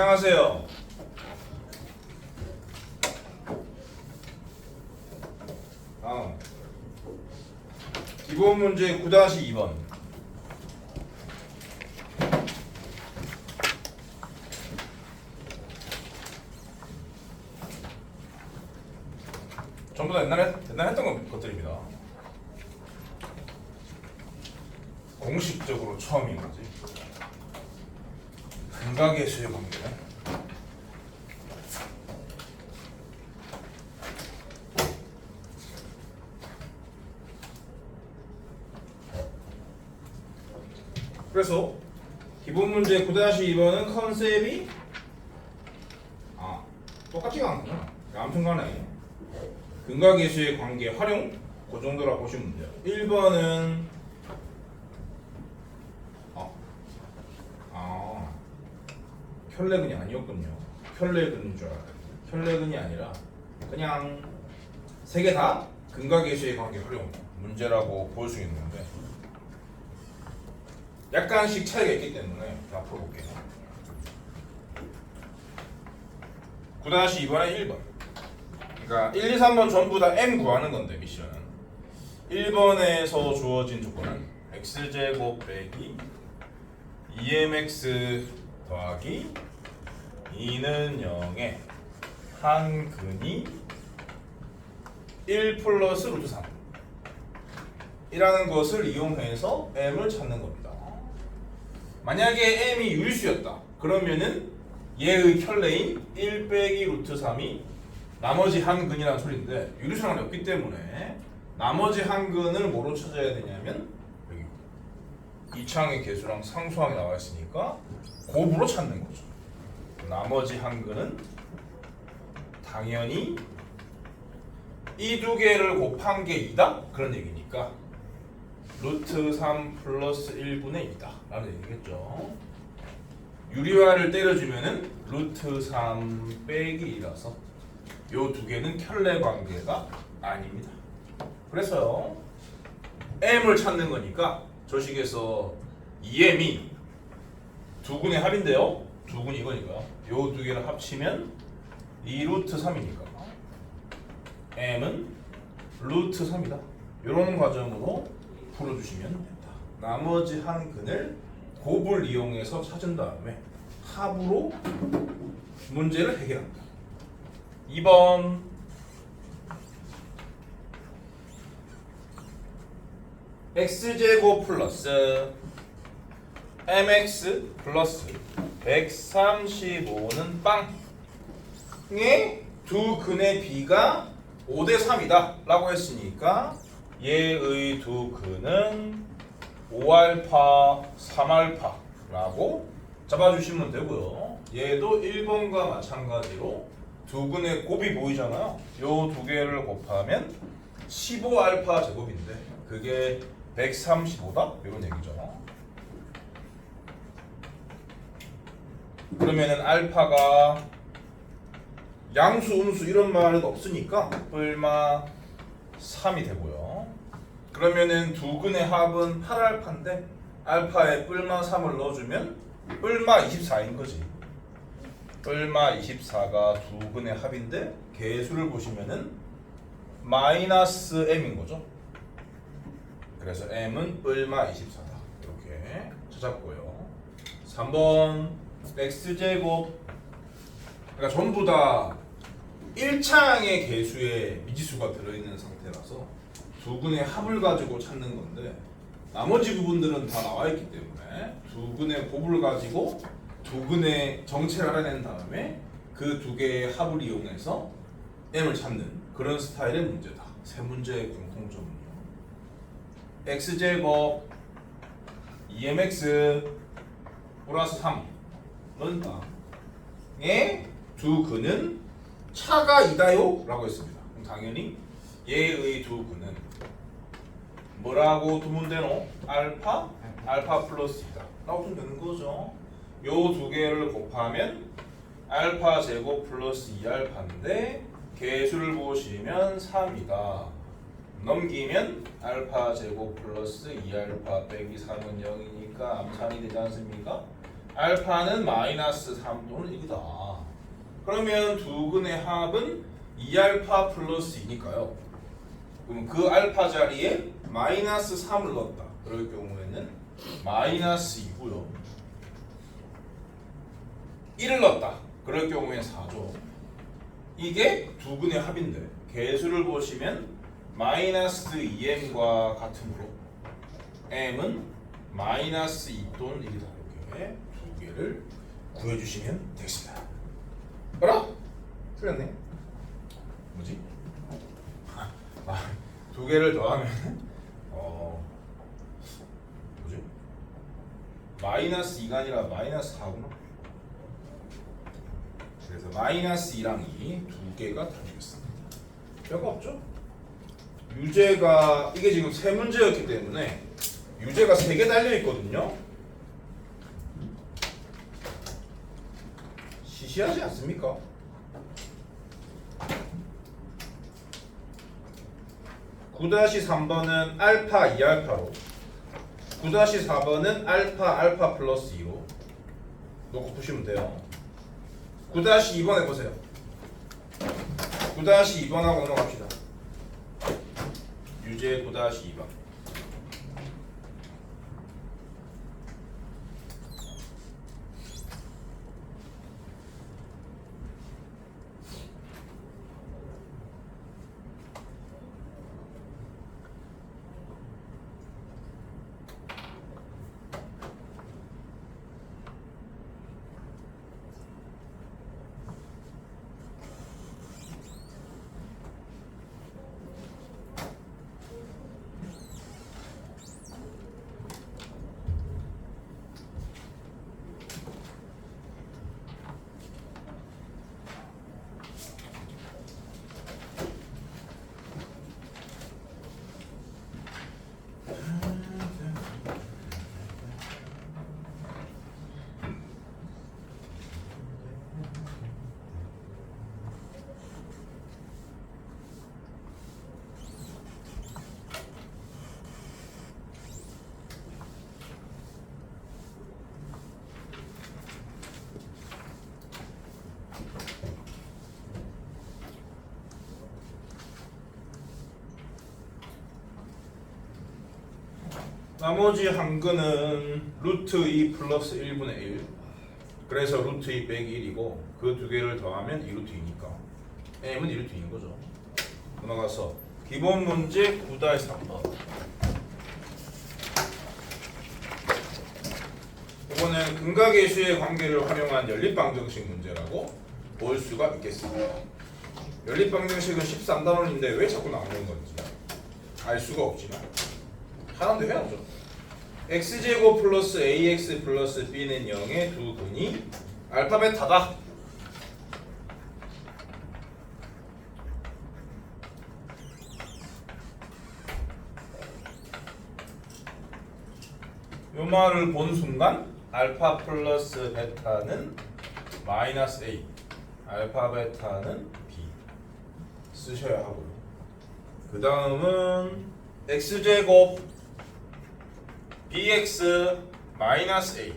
기상하세요. 다음 기본 문제 9-2번. 전부 다 옛날에 했던 것들입니다. 공식적으로 처음인 거지. 근각계수의 관계는 그래서 기본 문제 9-2번은 컨셉이 똑같지가 않구나. 아무튼간에 근각계수의 관계 활용 그 정도라 보시면 돼요. 1번은 켤레근이 아니었군요. 켤레근인 줄 알았거든요. 켤레근이 아니라 그냥 세 개 다 근각계수의 관계 활용 문제라고 볼 수 있는데 약간씩 차이가 있기 때문에 자 풀어볼게요. 9-2번에 1번. 그러니까 1, 2, 3번 전부 다 m 구하는 건데 미션은 1번에서 주어진 조건은 x제곱 빼기 2mx 더하기 2는 0에 한 근이 1 플러스 루트 3 이라는 것을 이용해서 m을 찾는 겁니다. 만약에 m이 유리수였다 그러면은 얘의 켤레인 1 빼기 루트 3이 나머지 한 근이라는 소리인데 유리수랑은 없기 때문에 나머지 한 근을 뭐로 찾아야 되냐면 여기 이차항의 개수랑 상수항이 나와 있으니까 곱으로 찾는 거죠. 나머지 한 근은 당연히 이 두 개를 곱한 게 2다? 그런 얘기니까 루트 3 플러스 1분의 2다 라는 얘기겠죠. 유리화를 때려주면은 루트 3 빼기 2라서 요 두 개는 켤레 관계가 아닙니다. 그래서요 m을 찾는 거니까 저 식에서 2m이 두 근의 합인데요. 두 근이 이거니까 요 두 개를 합치면 2 루트 3이니까 m은 루트 3이다. 이런 과정으로 풀어주시면 된다. 나머지 한 근을 곱을 이용해서 찾은 다음에 합으로 문제를 해결한다. 2번 x제곱 플러스 mx 플러스 135는 빵의 두 근의 비가 5대3이다 라고 했으니까 얘의 두 근은 5알파 3알파 라고 잡아주시면 되고요. 얘도 1번과 마찬가지로 두 근의 곱이 보이잖아요. 요 두 개를 곱하면 15알파 제곱인데 그게 135다? 이런 얘기죠. 그러면은 알파가 양수, 음수 이런 말은 없으니까 뿔마 3이 되고요. 그러면은 두 근의 합은 8알파인데 알파에 뿔마 3을 넣어주면 뿔마 24인 거지. 뿔마 24가 두 근의 합인데 개수를 보시면은 마이너스 m인 거죠. 그래서 m은 뿔마 24다. 이렇게 찾았고요. 3번 x제곱 그러니까 전부 다 1차항의 개수에 미지수가 들어있는 상태라서 두 근의 합을 가지고 찾는 건데 나머지 부분들은 다 나와 있기 때문에 두 근의 곱을 가지고 두 근의 정체를 알아낸 다음에 그 두 개의 합을 이용해서 m을 찾는 그런 스타일의 문제다. 세 문제의 공통점은요. x제곱 2mx 플러스 3는 땅의 두 근은 차가 2다요? 라고 했습니다. 그럼 당연히 얘의 두 근은 뭐라고 두면 되노? 알파? 알파 플러스 2다 라고 두면 되는 거죠. 요 두 개를 곱하면 알파 제곱 플러스 2알파인데 개수를 보시면 3이다. 넘기면 알파 제곱 플러스 2알파 빼기 3은 0이니까 암산이 되지 않습니까? 알파는 마이너스 3 또는 1이다. 그러면 두 근의 합은 2알파 플러스 2니까요. 그럼 그 알파 자리에 마이너스 3을 넣었다. 그럴 경우에는 마이너스 2고요. 1을 넣었다. 그럴 경우엔 4죠. 이게 두 근의 합인데 개수를 보시면 마이너스 2m과 같으므로 m은 마이너스 2 또는 1이다. 이렇게 두 개를 구해주시면 되겠습니다. 뭐라? 틀렸네. 뭐지? 두 개를 더하면 뭐지? 마이너스 2가 아니라 마이너스 4구나. 그래서 마이너스 2랑 2 두 개가 다르겠습니다. 별거 없죠? 유제가 이게 지금 세 문제였기 때문에 유제가 3개 달려 있거든요. 시시하지 않습니까? (9-3번은) 알파 2알파로 9-4번은 알파 플러스 2로 놓고 푸시면 돼요. 9-2번 해보세요. 9-2번하고 넘어갑시다. 유제 9-2번. 나머지 한 근은 루트 2 플러스 1분의 1. 그래서 루트 2 빼기 1이고 그 두 개를 더하면 2루트 2니까 m은 2루트 2인 거죠. 넘어가서 기본 문제 9-3번. 이거는 근각계수의 관계를 활용한 연립방정식 문제라고 볼 수가 있겠습니다. 연립방정식은 13단원인데 왜 자꾸 나오는 건지 알 수가 없지만 하나도 해야죠. x제곱 플러스 ax 플러스 b는 0의 두 근이 알파 베타다. 요 말을 본 순간 알파 플러스 베타는 마이너스 a, 알파 베타는 b 쓰셔야 하고요. 그 다음은 x제곱 bx 마이너스 a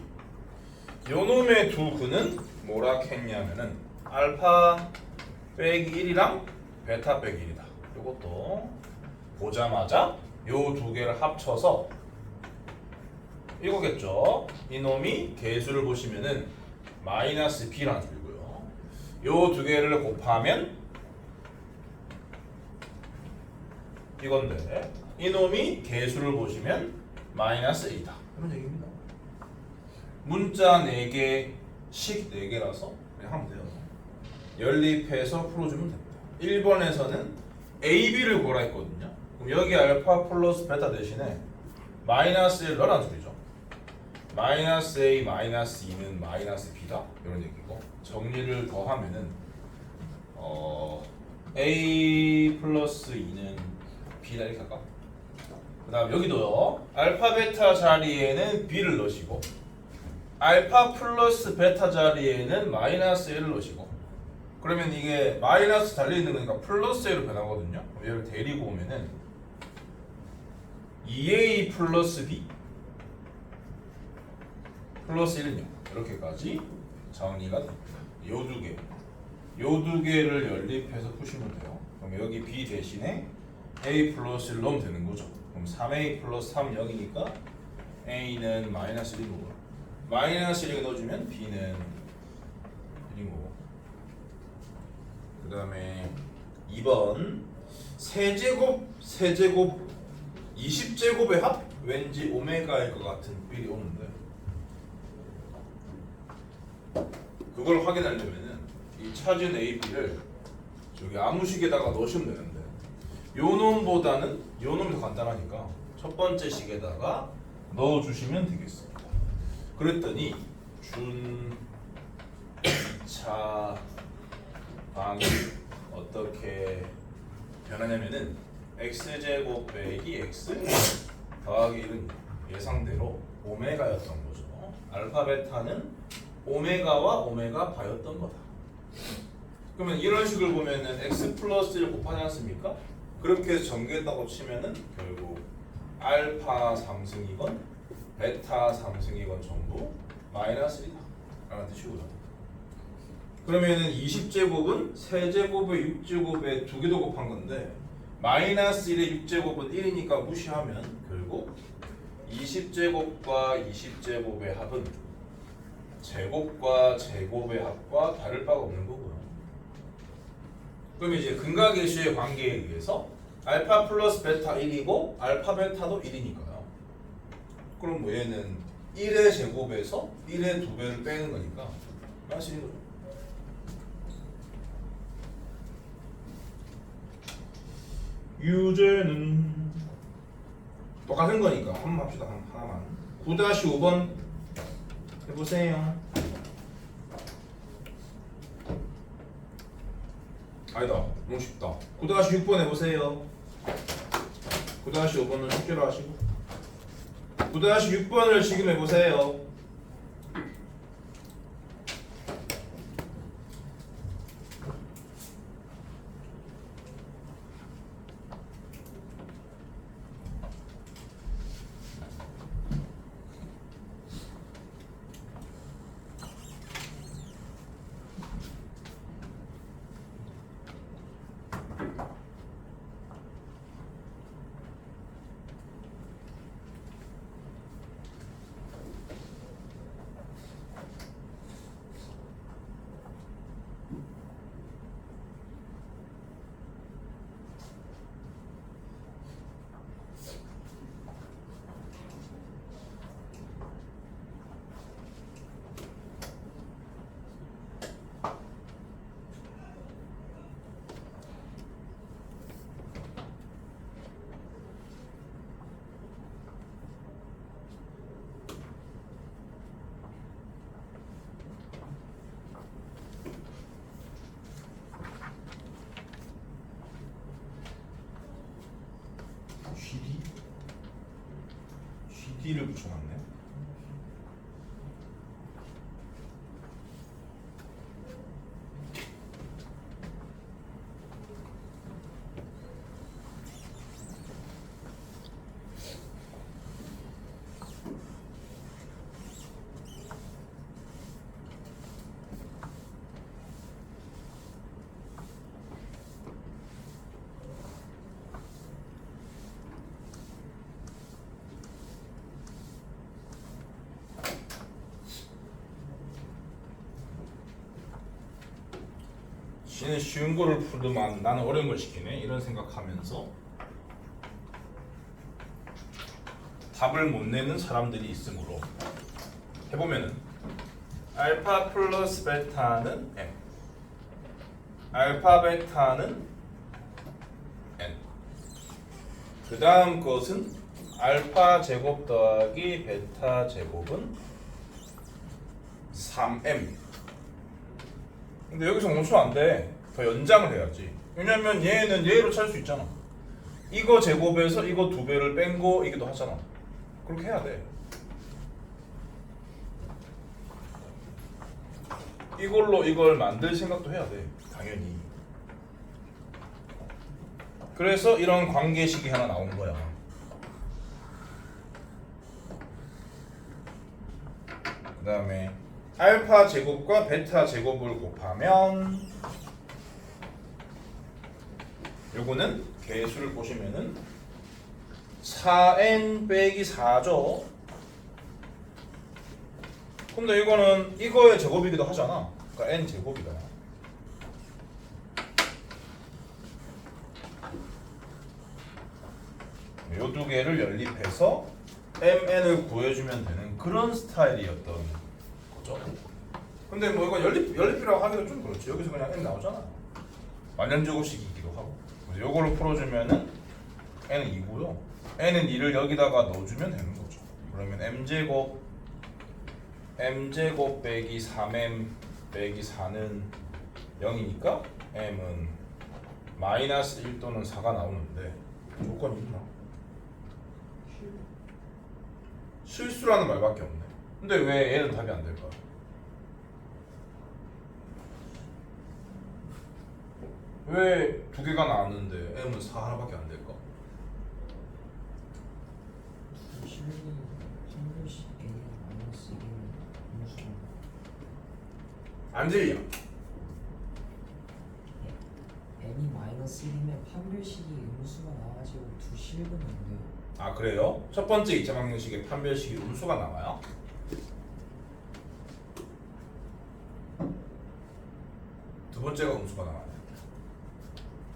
요 놈의 두 근은 뭐라 했냐면은 알파 빼기 1이랑 베타 빼기 1이다. 요것도 보자마자 요 두 개를 합쳐서 이거겠죠. 이놈이 개수를 보시면은 마이너스 b라는 소리고요. 요 두 개를 곱하면 이건데 이놈이 개수를 보시면 마이너스 a다. 그런 얘기입니다. 문자 4개, 식 4개라서 그냥 하면 돼요. 연립해서 풀어주면 됩니다. 1번에서는 a, b를 고라 했거든요. 그럼 여기 알파 플러스 베타 대신에 마이너스 1 넣으라는 소리죠. 마이너스 a 마이너스 2는 마이너스 b다. 이런 얘기고 정리를 더하면은 a 플러스 2는 b다 이렇게 할까? 그 다음 여기도요. 알파 베타 자리에는 b를 넣으시고 알파 플러스 베타 자리에는 마이너스 1을 넣으시고 그러면 이게 마이너스 달려있는 거니까 플러스 1로 변하거든요. 얘를 데리고 오면은 2a 플러스 b 플러스 1은요. 이렇게까지 정리가 됩니다. 요 두 개를 연립해서 푸시면 돼요. 그럼 여기 b 대신에 a 플러스를 넣으면 되는 거죠. 그럼 3a 플러스 3 0이니까 a는 마이너스 1인 거고, 마이너스 1을 넣어주면 b는 1인 거고. 그 다음에 2번 세제곱 20제곱의 합? 왠지 오메가일 것 같은 비리 오는데, 그걸 확인하려면은 이 찾은 AB를 저기 아무식에다가 넣으시면 되는데, 요 놈보다는 요 놈이 더 간단하니까 첫 번째 식에다가 넣어주시면 되겠습니다. 그랬더니 준 2차 방이 어떻게 변하냐면은 x제곱 빼기 x 더하기 1은 예상대로 오메가였던 거죠. 알파 베타는 오메가와 오메가 바였던 거다. 그러면 이런 식을 보면은 x 플러스 1 곱하지 않습니까? 그렇게 해서 전개했다고 치면은 결국 알파 상승이건 베타 상승이건 전부 마이너스 1이다 라는 뜻이고요. 그러면은 20제곱은 세제곱에 6제곱에 두 개 더 곱한 건데, 마이너스 1의 6제곱은 1이니까 무시하면 결국 20제곱과 20제곱의 합은 제곱과 제곱의 합과 다를 바가 없는 거고요. 그럼 이제 근각계수의 관계에 의해서 알파 플러스 베타 1이고 알파 베타도 1이니까요. 그럼 뭐 얘는 1의 제곱에서 1의 2배를 빼는 거니까 마이너스 1인 거죠. 유제는 똑같은 거니까 한번 합시다. 하나만. 9-5번 해보세요. 아니다, 너무 쉽다. 9-6번 해보세요. 9-5번은 숙제로 하시고, 9-6번을 지금 해보세요. GD를 붙여놨네. 지는 쉬운 거를 풀더만 나는 어려운 걸 시키네, 이런 생각하면서 답을 못 내는 사람들이 있으므로 해보면은 알파 플러스 베타는 n, 알파 베타는 n, 그 다음 것은 알파 제곱 더하기 베타 제곱은 3m. 근데 여기서 멈추면 안 돼. 더 연장을 해야지. 왜냐면 얘는 얘로 찾을 수 있잖아. 이거 제곱에서 이거 2배를 뺀 거 이기도 하잖아. 그렇게 해야 돼. 이걸로 이걸 만들 생각도 해야 돼. 당연히. 그래서 이런 관계식이 하나 나온 거야. 그 다음에 알파 제곱과 베타 제곱을 곱하면 요거는 개수를 보시면은 4n 빼기 4죠. 근데 이거는 이거의 제곱이기도 하잖아. 그러니까 n 제곱이다. 요 두 개를 연립해서 mn을 구해주면 되는 그런 스타일이었던 거죠. 근데 뭐 이거 연립이라고 하기도 좀 그렇지. 여기서 그냥 n 나오잖아. 만연제곱식이기도 하고. 그래서 요걸로 풀어주면은 n은 2고요. n은 2를 여기다가 넣어주면 되는 거죠. 그러면 m제곱 빼기 3m 빼기 4는 0이니까 m은 마이너스 1 또는 4가 나오는데 조건이 있나? 실수라는 말밖에 없네. 근데 왜 얘는 답이 안 될까? 왜 두 개가 나왔는데 m은 4 하나밖에 안 될까? 안 들려. n이 마이너스 1이면 판별식이 음수가 나와가지고 두 실근 안 돼요. 아 그래요? 첫 번째 2차 방정식의 판별식이 음수가 나와요? 두 번째가 음수가 나와요.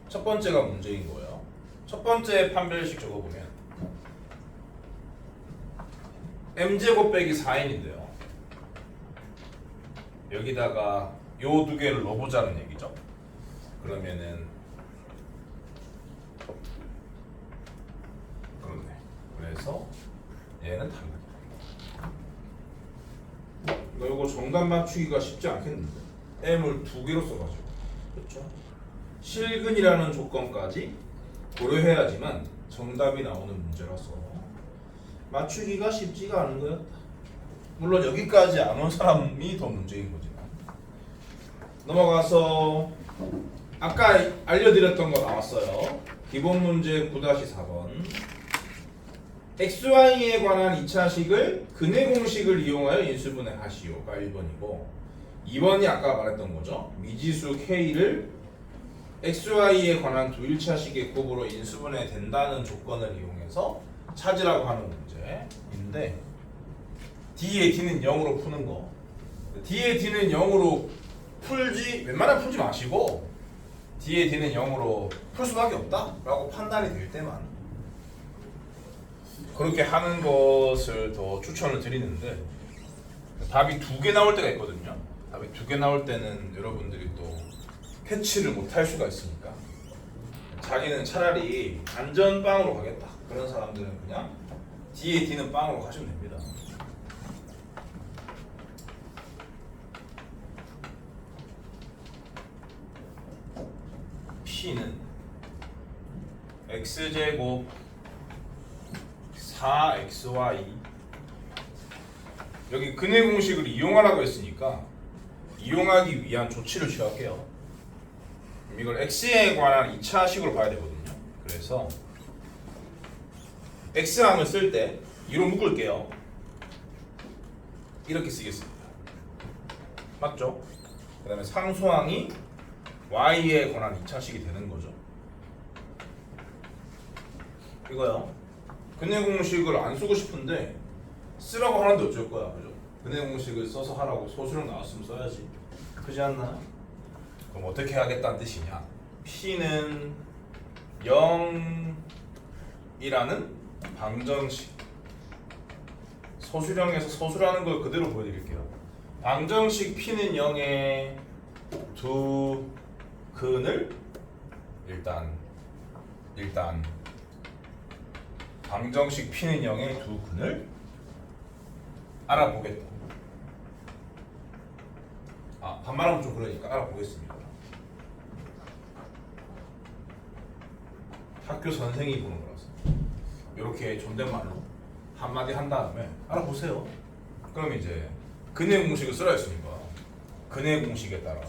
첫 번째가 문제인 거예요. 첫 번째 판별식 적어보면 m제곱 빼기 4n인데요. 여기다가 요 두 개를 넣어보자는 얘기죠. 그러면은 그렇네. 그래서 얘는 답니다. 너 이거 정답 맞추기가 쉽지 않겠는데 m을 두 개로 써가지고 그렇죠? 실근이라는 조건까지 고려해야지만 정답이 나오는 문제라서 맞추기가 쉽지가 않은 거였다. 물론 여기까지 안 온 사람이 더 문제인 거지만 넘어가서 아까 알려드렸던 거 나왔어요. 기본 문제 9-4번 XY에 관한 2차식을 근의 공식을 이용하여 인수분해하시오가 1번이고 2번이 아까 말했던 거죠. 미지수 K를 XY에 관한 두 1차식의 곱으로 인수분해 된다는 조건을 이용해서 찾으라고 하는 문제인데 D의 D는 0으로 푸는 거. D의 D는 0으로 웬만하면 풀지 마시고 D의 D는 0으로 풀 수밖에 없다 라고 판단이 될 때만 그렇게 하는 것을 더 추천을 드리는데 답이 두 개 나올 때가 있거든요. 답이 두 개 나올 때는 여러분들이 또 캐치를 못 할 수가 있으니까 자기는 차라리 안전빵으로 가겠다 그런 사람들은 그냥 D의 D는 빵으로 가시면 됩니다. P는 x제곱 4xy 여기 근의 공식을 이용하라고 했으니까 이용하기 위한 조치를 취할게요. 이걸 x에 관한 2차식으로 봐야 되거든요. 그래서 x함을 쓸 때 2로 묶을게요. 이렇게 쓰겠습니다. 맞죠? 그 다음에 상수항이 y에 관한 2차식이 되는 거죠. 이거요. 근의 공식을 안 쓰고 싶은데 쓰라고 하는데 어쩔 거야, 그죠? 근의 공식을 써서 하라고 소수령 나왔으면 써야지. 그렇지 않나? 그럼 어떻게 하겠다는 뜻이냐? P는 0이라는 방정식. 소수령에서 소수라는 걸 그대로 보여드릴게요. 방정식 P는 0의 두 근을 일단 방정식 P는 0의 두 근을 알아보겠다. 반말하면 좀 그러니까 알아보겠습니다. 학교 선생이 보는 거라서 이렇게 존댓말로 한마디 한 다음에 알아보세요. 그럼 이제 근의 공식을 쓰라 했으니까 근의 공식에 따라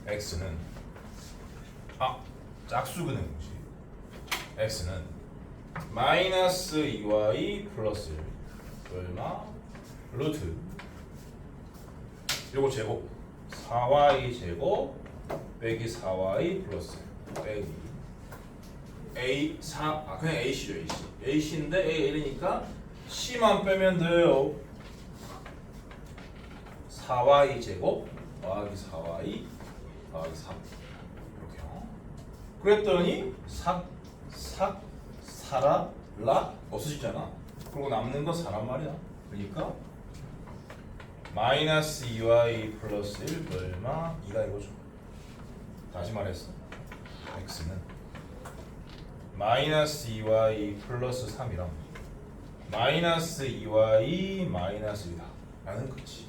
x는 짝수 근의 공식 x는 마이너스 2y 플러스 1 얼마? 루트 요거 제곱 4y 제곱 빼기 4y 플러스 빼기 A4 그냥 AC죠 AC인데 A1이니까 C만 빼면 돼요 4y 제곱 더하기 4y 더하기 3 이렇게요 그랬더니 사라 없어지잖아 그리고 남는 건 사란 말이야 그러니까 마이너스 2y 플러스 1 얼마? 2가 이거죠 다시 말했어 x는 마이너스 2y 플러스 3이랑 마이너스 2y 마이너스 1이다 라는 거지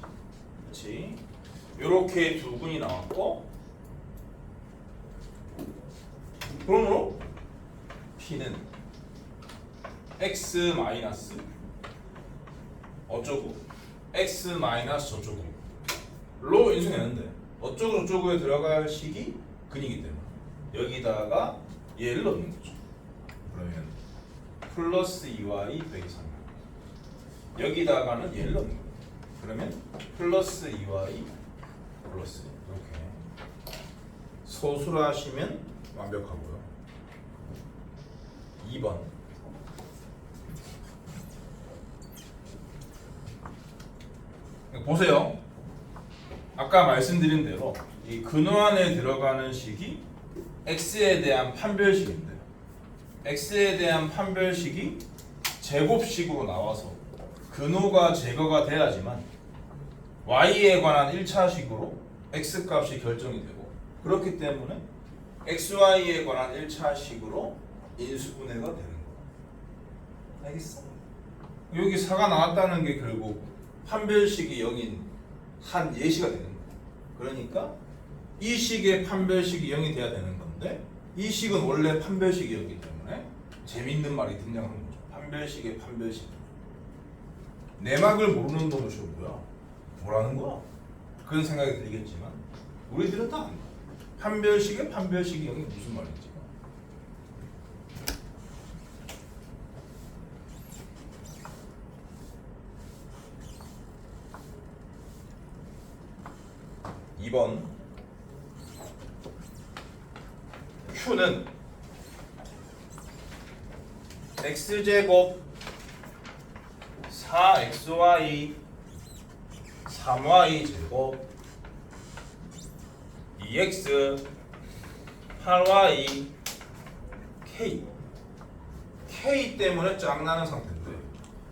그렇지 요렇게 두 분이 나왔고 그러므로 p는 x 마이너스 어쩌고 x 마이너스 저쩌고로 인수되는데 어쩌고 저쩌고에 들어갈 식이 근이기 때문에 여기다가 얘를 넣는 거죠. 그러면 플러스 2y 빼기 3 여기다가는 얘를 넣는 거예요. 그러면 플러스 2y 플러스 이렇게 소수하시면 완벽하고요. 2번 보세요. 아까 말씀드린 대로 이 근호 안에 들어가는 식이 x에 대한 판별식인데 x에 대한 판별식이 제곱식으로 나와서 근호가 제거가 돼야지만 y에 관한 1차식으로 x값이 결정이 되고 그렇기 때문에 xy에 관한 1차식으로 인수분해가 되는 거야. 알겠어? 여기 4가 나왔다는 게 결국 판별식이 0인 한 예시가 되는 거야. 그러니까 이 식의 판별식이 0이 돼야 되는 건데 이 식은 원래 판별식이었기 때문에 재밌는 말이 등장하는 거죠. 판별식의 판별식. 내막을 모르는 놈은 저 뭐야? 뭐라는 거야? 그런 생각이 들겠지만 우리들은 다 안다. 판별식의 판별식이 0이 무슨 말인지. (2번) Q는 x제곱 4xy 3y 제곱 2x 8y k 때문에 짱나는 상태인데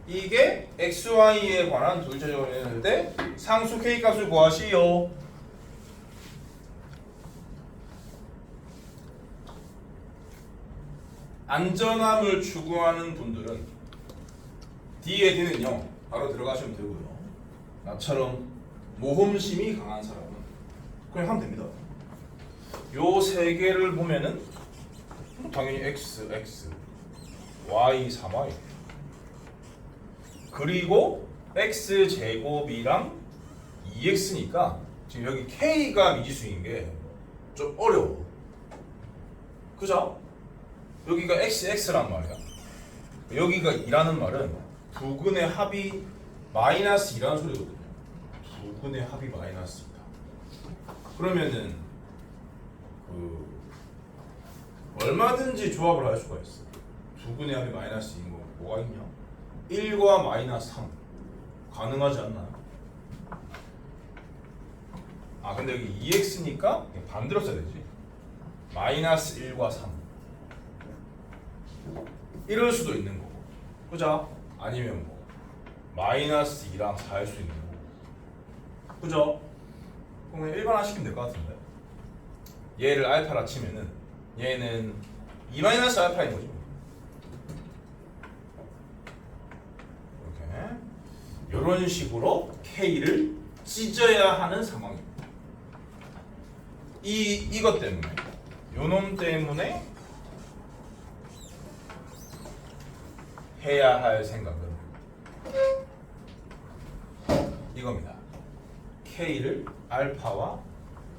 이게 xy에 관한 둘째적으로 했는데 상수 k 값을 구하시오. 안전함을 추구하는 분들은 D의 D는 0 바로 들어가시면 되고요. 나처럼 모험심이 강한 사람은 그냥 하면 됩니다. 요 세 개를 보면은 당연히 x, y, 3y 그리고 x 제곱이랑 2x니까 지금 여기 k가 미지수인 게 좀 어려워. 그죠? 여기가 x란 말이야. 여기가 2라는 말은 두 근의 합이 마이너스 2라는 소리거든요. 두 근의 합이 마이너스 2다. 그러면은 얼마든지 조합을 할 수가 있어. 두 근의 합이 마이너스 2인 거 뭐가 있냐? 1과 마이너스 3 가능하지 않나? 아 근데 여기 2x니까 반대로 써야 되지. 마이너스 1과 3 이럴 수도 있는 거고 그죠? 아니면 뭐 마이너스 2랑 4일 수 있는 거고 그죠? 그러면 일반화시키면 될 것 같은데 얘를 알파라 치면은 얘는 2 마이너스 알파인 거지 이렇게 이런 식으로 K를 찢어야 하는 상황입니다. 이것 때문에 요놈 때문에 해야 할 생각은 이겁니다. K를 알파와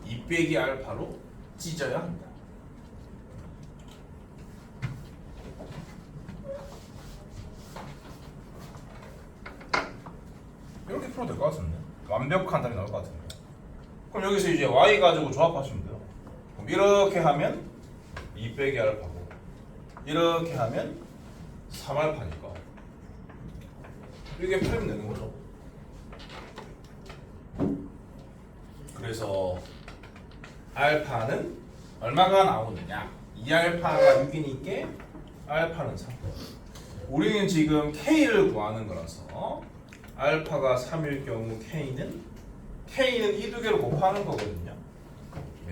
2 빼기 알파로 찢어야 합니다. 풀어도 될 것 같은데. 완벽한 답이 나올 것 같은데. 그럼 여기서 이제 y 가지고 조합하시면 돼요. 그럼 이렇게 하면 2 빼기 알파고 이렇게 하면 3알파니까 이게 풀면 되는 거죠. 그래서 알파는 얼마가 나오느냐? 2알파가 6이니까 알파는 3. 우리는 지금 K를 구하는 거라서 알파가 3일 경우 K는 이 두 개로 곱하는 거거든요.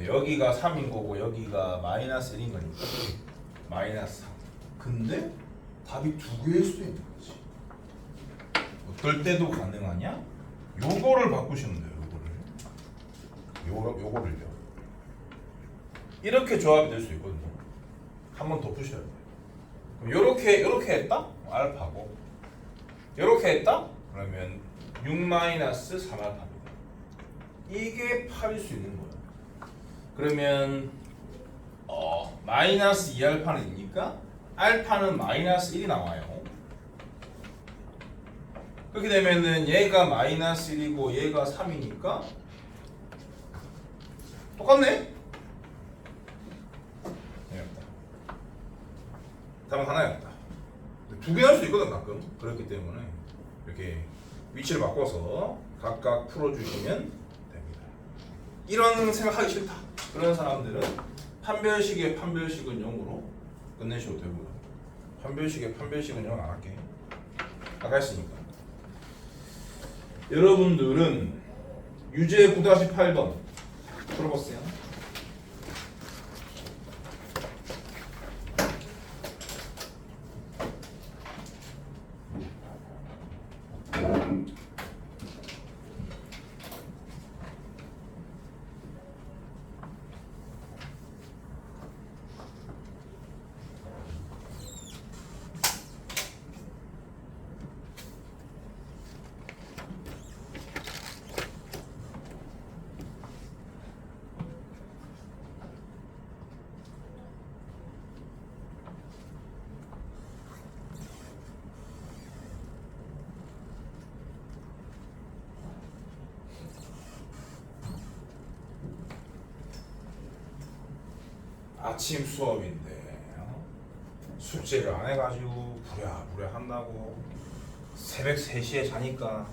여기가 3인 거고 여기가 마이너스 1인 거니까 마이너스 3. 근데 답이 두 개일 수도 있는 거지. 어떨 때도 가능하냐? 요거를 바꾸시면 돼요. 요거를요. 이렇게 조합이 될 수 있거든요. 한 번 더 푸셔야 돼요. 그럼 요렇게 했다? 알파고. 요렇게 했다? 그러면 6 마이너스 3알파입니다. 이게 8일 수 있는 거예요. 그러면 마이너스 2알파는 있으니까 알파는 마이너스 1이 나와요. 그렇게 되면은 얘가 마이너스 1이고 얘가 3이니까 똑같네? 답은 하나였다. 두 개 할 수 있거든 가끔. 그렇기 때문에 이렇게 위치를 바꿔서 각각 풀어주시면 됩니다. 이런 생각하기 싫다. 그런 사람들은 판별식의 판별식은 0으로 끝내셔도 되고요. 판별식은 0 안 할게. 아까 했으니까. 여러분들은 유제 9-8번 풀어보세요. 아침 수업인데 숙제를 안 해가지고 부랴부랴 한다고 새벽 3시에 자니까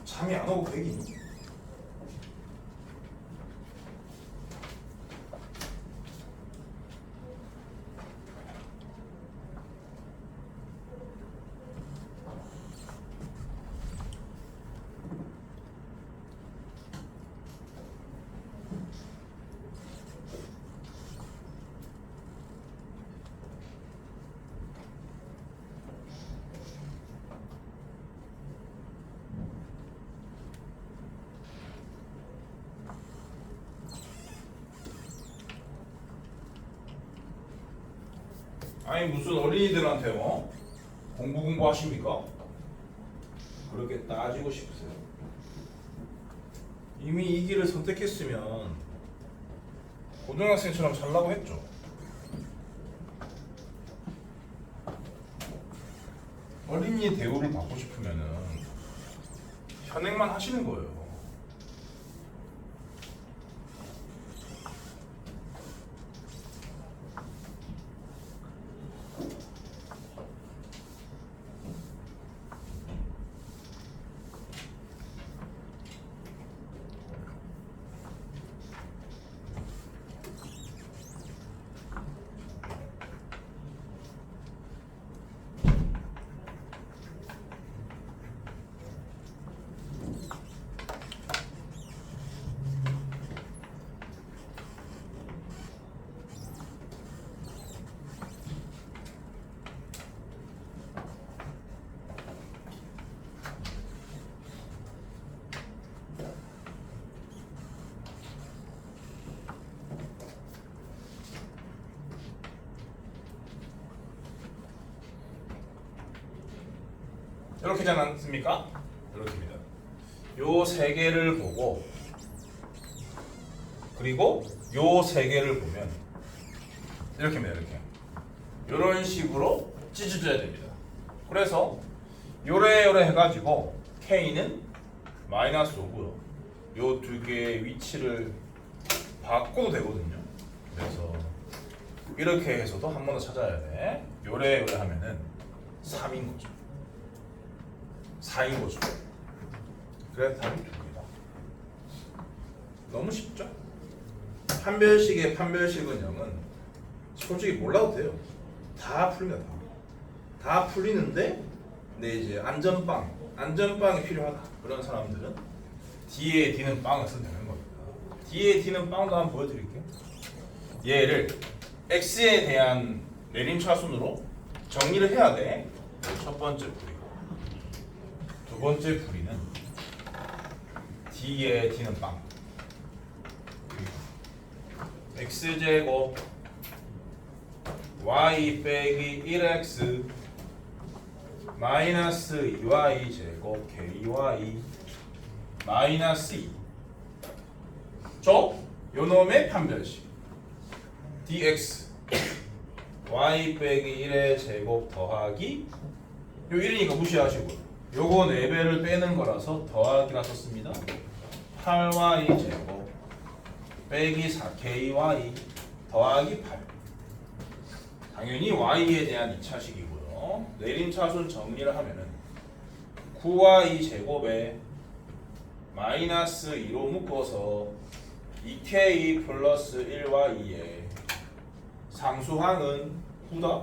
잠이 안 오고 되긴. 아니 무슨 어린이들한테 공부하십니까? 그렇게 따지고 싶으세요? 이미 이 길을 선택했으면 고등학생처럼 살라고 했죠. 어린이 대우를 받고 싶으면은 현행만 하시는 거예요. 이렇게지 않습니까? 이렇게입니다. 요 세 개를 보고 그리고 요 세 개를 보면 이렇게입니다. 이렇게 이런 식으로 찢어져야 됩니다. 그래서 요래 해가지고 K는 마이너스 5고요. 요 두 개의 위치를 바꿔도 되거든요. 그래서 이렇게 해서도 한 번 더 찾아야 돼. 요래 하면은 3인 거죠. 4인 거죠. 그래서 답이 2개다. 너무 쉽죠? 판별식의 판별식은 0은 솔직히 몰라도 돼요. 다 풀립니다. 다 풀리는데 근데 이제 안전빵이 필요하다. 그런 사람들은 D에 D는 빵을 쓰면 되는 겁니다. D에 D는 빵도 한번 보여드릴게요. 얘를 X에 대한 내림차순으로 정리를 해야 돼. 첫 번째 풀이. 두 번째 풀이는 D에 D는 빵. X제곱 Y 빼기 1X 마이너스 2Y 제곱 KY 마이너스 2 요놈의 판별식 dx y 빼기 1의 제곱 더하기 요 1이니까 무시하시고 요거 4배를 빼는 거라서 더하기라 썼습니다. 8y 제곱 빼기 4ky 더하기 8 당연히 y에 대한 2차식이고요. 내림차순 정리를 하면은 9y 제곱에 마이너스 2로 묶어서 2k 플러스 1와 2에 상수항은 9다.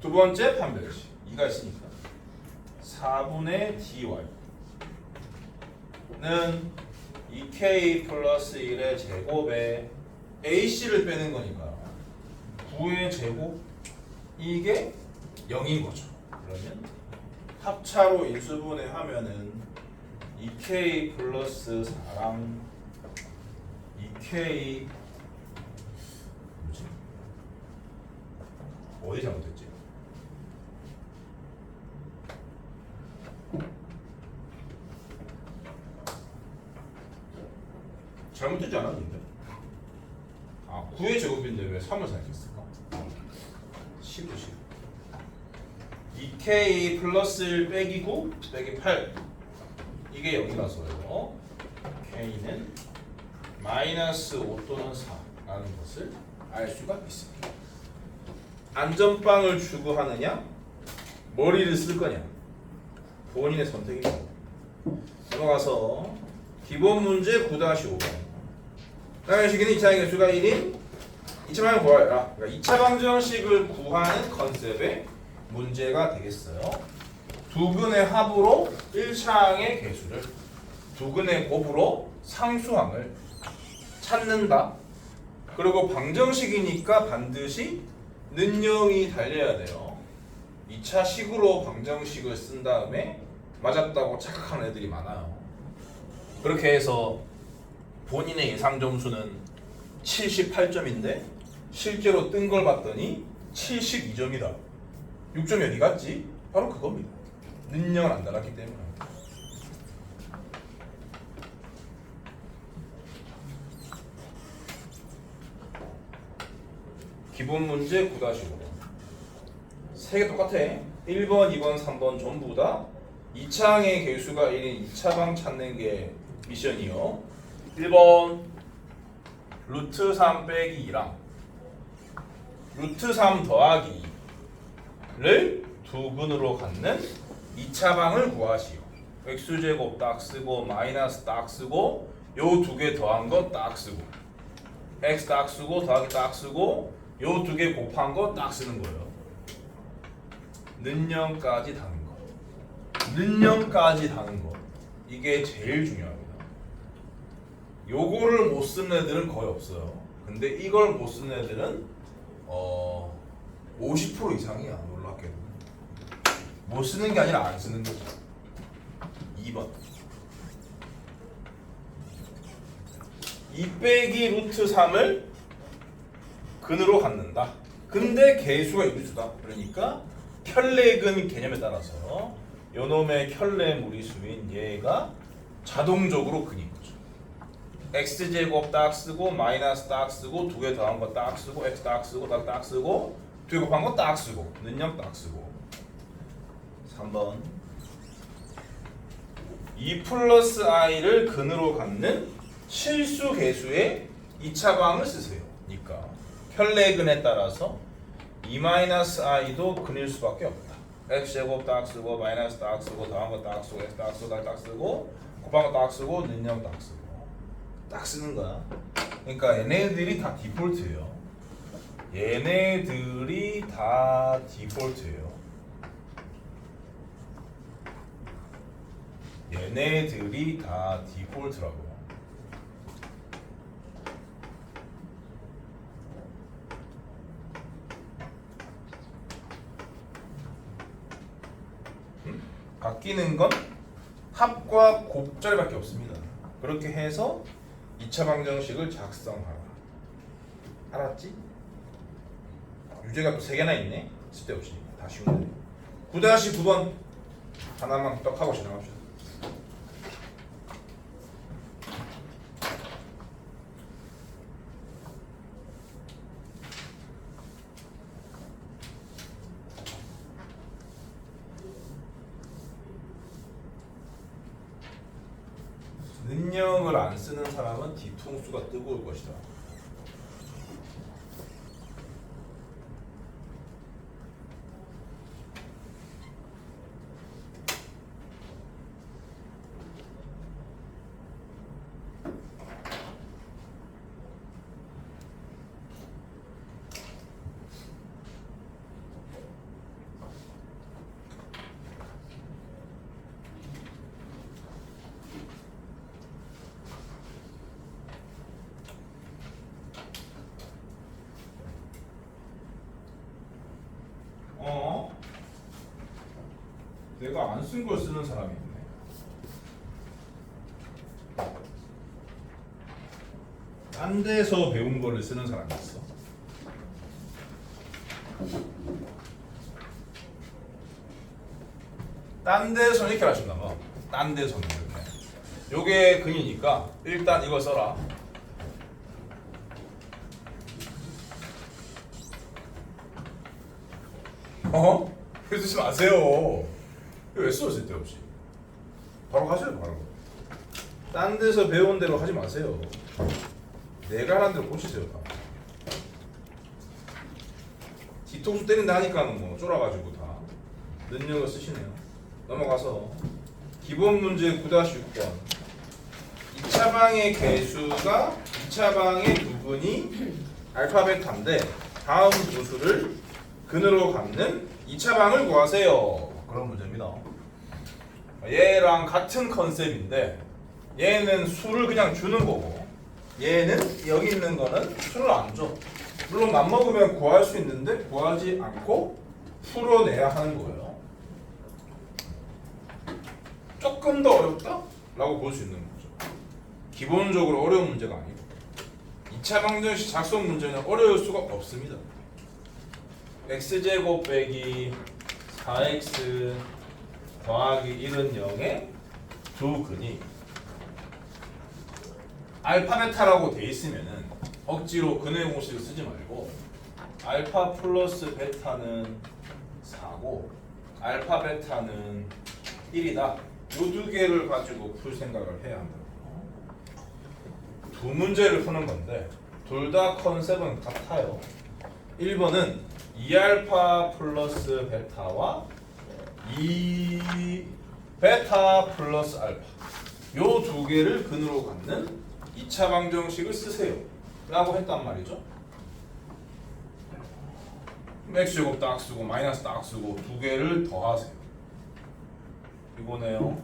두 번째 판별식 2가 있으니까 4분의 dy는 2k 플러스 1의 제곱에 ac를 빼는 거니까 9의 제곱 이게 0인 거죠. 그러면 합차로 인수분해 하면은 2k 플러스 4랑 2k 뭐지? 어디 잘못했지? 잘못되지 않았는데 9의 제곱인데 왜 3을 생각했을까? 10도 10 2k 플러스 1 빼기 9 빼기 8 이게 0이라서요. K는 마이너스 5 또는 4라는 것을 알 수가 있습니다. 안전빵을 추구하느냐 머리를 쓸 거냐 본인의 선택입니다. 넘어가서 기본 문제 9-5번 당연식에는 2차의 개수가 1인 2차 방정식을 구하여라. 그러니까 2차 방정식을 구하는 컨셉의 문제가 되겠어요. 두 근의 합으로 1차항의 개수를 두 근의 곱으로 상수항을 찾는다. 그리고 방정식이니까 반드시 는영이 달려야 돼요. 2차 식으로 방정식을 쓴 다음에 맞았다고 착각하는 애들이 많아요. 그렇게 해서 본인의 예상 점수는 78점인데 실제로 뜬 걸 봤더니 72점이다. 6점이 어디 갔지? 바로 그겁니다. 능력을 안 달았기 때문에. 기본 문제 9-5 세 개 똑같아. 1번, 2번, 3번 전부 다 2차항의 개수가 1인 2차방 찾는 게 미션이요. 1번 루트 3 빼기 2랑 루트 3 더하기를 두 근으로 갖는 2차방을 구하시오. x제곱 딱 쓰고 마이너스 딱 쓰고 요 두 개 더한 거 딱 쓰고 x 딱 쓰고 더하기 딱 쓰고 요 두 개 곱한 거 딱 쓰는 거예요. 는영까지 다는 거. 는영까지 다는 거. 이게 제일 중요합니다. 요거를 못 쓰는 애들은 거의 없어요. 근데 이걸 못 쓰는 애들은 50% 이상이야. 놀랍게도. 못 쓰는 게 아니라 안 쓰는 거죠. 2번 2 빼기 루트 3을 근으로 갖는다. 근데 개수가 유리수다. 그러니까 켤레근 개념에 따라서 요놈의 켤레 무리수인 얘가 자동적으로 근인 거죠. x제곱 딱 쓰고 마이너스 딱 쓰고 두 개 더한 거 딱 쓰고 x 딱 쓰고 딱 쓰고 두 개 곱한 거 딱 쓰고 는영 딱 쓰고 3번 2 플러스 i를 근으로 갖는 실수 계수의 2차 방을 쓰세요. 그러니까 편례근에 따라서 2-i도 근일 수밖에 없다. x제곱 딱 쓰고 마이너스 딱 쓰고 더한 거 딱 쓰고 x 딱 쓰고 딱 쓰고 곱한 거 딱 쓰고 는영 딱 쓰고 딱 쓰는 거야. 그러니까 얘네들이 다 디폴트예요. 얘네들이 다 디폴트예요. 얘네들이 다 디폴트라고요. 바뀌는 건 합과 곱절밖에 없습니다. 그렇게 해서 2차 방정식을 작성하라. 알았지? 유제가 또 3개나 있네. 쓸데없이 다 쉬운데. 9-9번 하나만 딱 하고 지나갑시다. 능력을 안 쓰는 사람은 뒤통수가 뜨거울 것이다. 내가 안 쓴 걸 쓰는 사람이 있네. 딴 데서 배운 거를 쓰는 사람이 있어. 딴 데서는 이렇게 하신다 봐. 딴 데서는 이렇게. 요게 근이니까 일단 이걸 써라. 왜 쓰지 마세요. 왜 써? 쓸데없이. 바로 하세요. 바로. 딴 데서 배운 대로 하지 마세요. 내가 하는 대로 고치세요. 다. 뒤통수 때린다 하니까는 뭐 쫄아가지고 다 능력을 쓰시네요. 넘어가서 기본 문제 9-6번 2차 방의 개수가 2차 방의 부분이 알파 베타인데 다음 두 수를 근으로 갖는 2차 방을 구하세요. 그런 문제입니다. 얘랑 같은 컨셉인데 얘는 수를 그냥 주는 거고 얘는 여기 있는 거는 수를 안 줘. 물론 맘먹으면 구할 수 있는데 구하지 않고 풀어내야 하는 거예요. 조금 더 어렵다? 라고 볼 수 있는 거죠. 기본적으로 어려운 문제가 아니고 2차 방정식 작성 문제는 어려울 수가 없습니다. x제곱 빼기 4x 더하기 1은 0의 두 근이 알파 베타라고 돼 있으면은 억지로 근의 공식을 쓰지 말고 알파 플러스 베타는 4고 알파 베타는 1이다. 요 두 개를 가지고 풀 생각을 해야 한다. 두 문제를 푸는 건데 둘 다 컨셉은 같아요. 1번은 2알파 플러스 베타와 2 베타 플러스 알파 요 두 개를 근으로 갖는 2차 방정식을 쓰세요 라고 했단 말이죠. x제곱 딱 쓰고 마이너스 딱 쓰고 두 개를 더하세요. 이거네요.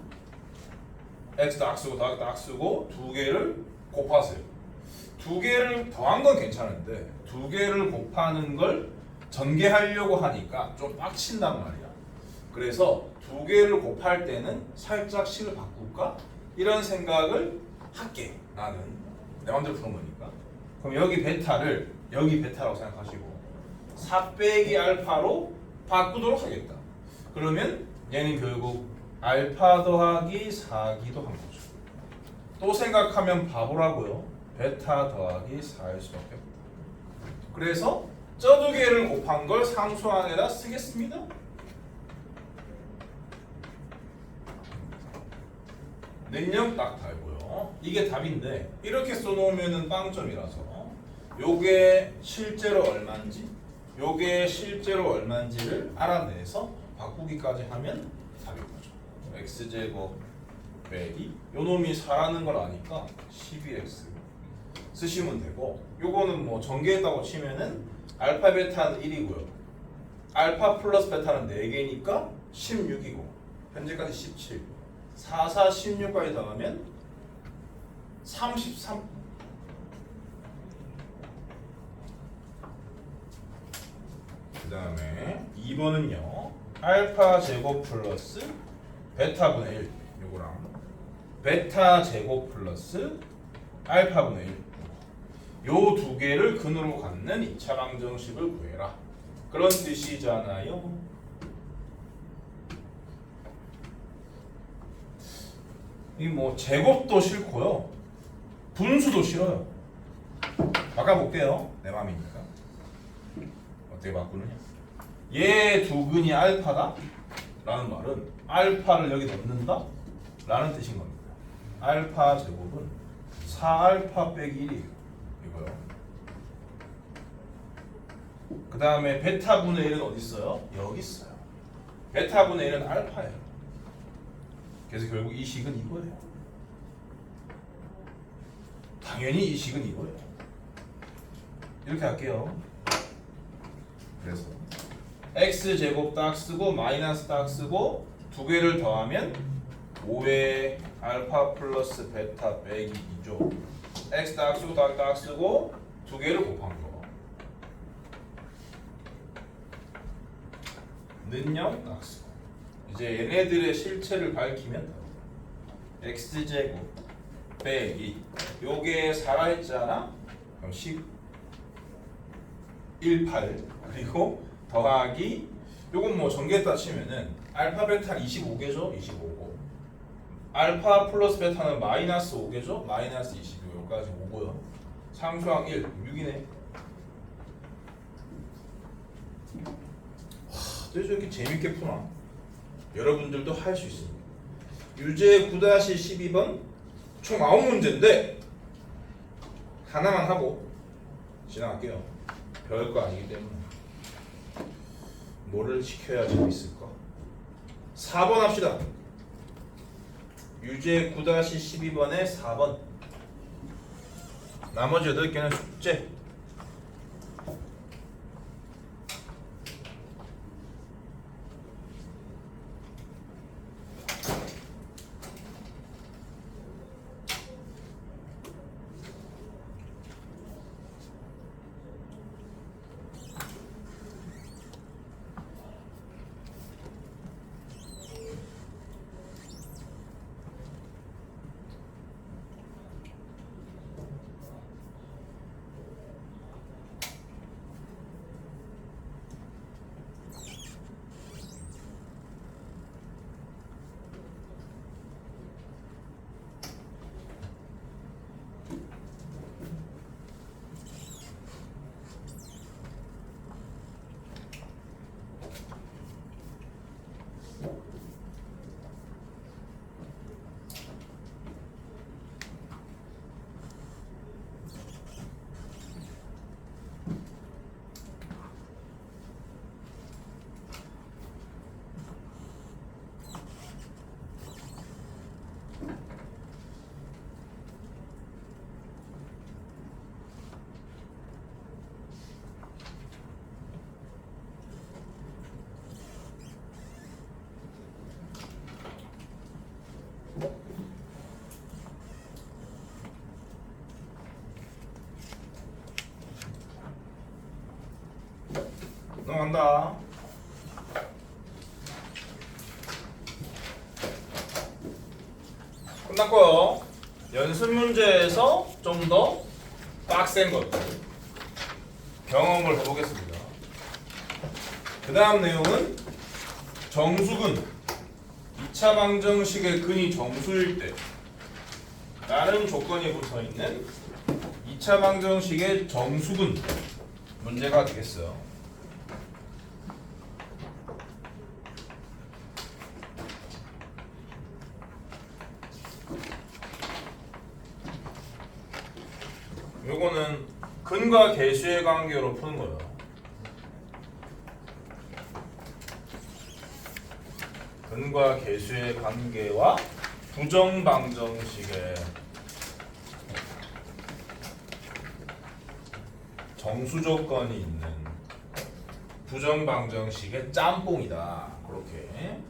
x 딱 쓰고 더하기 딱 쓰고 두 개를 곱하세요. 두 개를 더한 건 괜찮은데 두 개를 곱하는 걸 전개하려고 하니까 좀 빡친단 말이야. 그래서 두 개를 곱할 때는 살짝 식을 바꿀까? 이런 생각을 할게. 나는 내 마음대로 푸는 거니까. 그럼 여기 베타를 여기 베타라고 생각하시고 4 빼기 알파로 바꾸도록 하겠다. 그러면 얘는 결국 알파 더하기 4기도 한 거죠. 또 생각하면 바보라고요. 베타 더하기 4일 수밖에 없다. 그래서 저 두 개를 곱한 걸 상수항에다 쓰겠습니다. 능력 딱 달고요. 이게 답인데 이렇게 써놓으면은 빵점이라서 요게 실제로 얼마인지 요게 실제로 얼마인지를 알아내서 바꾸기까지 하면 답인 거죠. x제곱 빼기 요 놈이 4라는 걸 아니까 12x 쓰시면 되고 요거는 뭐 전개했다고 치면은 알파 베타는 1이고요. 알파 플러스 베타는 4개니까 16이고 현재까지 17 4, 4, 16까지 더하면 33 그 다음에 2번은요 알파 제곱 플러스 베타분의 1 요거랑 베타 제곱 플러스 알파분의 1 요 두 개를 근으로 갖는 2차 방정식을 구해라 그런 뜻이잖아요. 이 뭐 제곱도 싫고요 분수도 싫어요. 바꿔볼게요. 내 맘이니까. 어떻게 바꾸느냐 얘 두 근이 알파다 라는 말은 알파를 여기 넣는다 라는 뜻인 겁니다. 알파 제곱은 4알파 빼기 1이에요 이거요. 그 다음에 베타분의 1은 어디 있어요? 여기 있어요. 베타분의 1은 알파예요. 그래서 결국 이 식은 이거예요. 당연히 이 식은 이거예요. 이렇게 할게요. 그래서 x제곱 딱 쓰고 마이너스 딱 쓰고 두 개를 더하면 5의 알파 플러스 베타 빼기 2죠. x 딱 쓰고 딱 쓰고 두 개를 곱한 거. 는요 딱 쓰고 이제 얘네들의 실체를 밝히면 x제곱 빼기 요게 4라 했잖아. 그럼 18 그리고 더하기 요건 뭐 전개했다 치면은 알파 베타는 25개죠. 25고 알파 플러스 베타는 마이너스 5개죠. 마이너스 25 여기까지 5고요. 상수항 1 6이네. 그래서 이렇게 재밌게 푸나? 여러분들도 할 수 있습니다. 유제 9-12번 총 9문제인데 하나만 하고 지나갈게요. 별거 아니기 때문에 뭐를 시켜야 재밌을까? 4번 합시다. 유제 9-12번에 4번 나머지 8개는 숙제. 넘어간다. 끝났고요. 연습 문제에서 좀 더 빡센 것들 경험을 해보겠습니다. 그 다음 내용은 정수근 2차 방정식의 근이 정수일 때 라는 조건이 붙어있는 2차 방정식의 정수근 문제가 되겠어요. 요거는 근과 계수의 관계로 푸는 거예요. 근과 계수의 관계와 부정방정식의 정수 조건이 있는 부정방정식의 짬뽕이다. 그렇게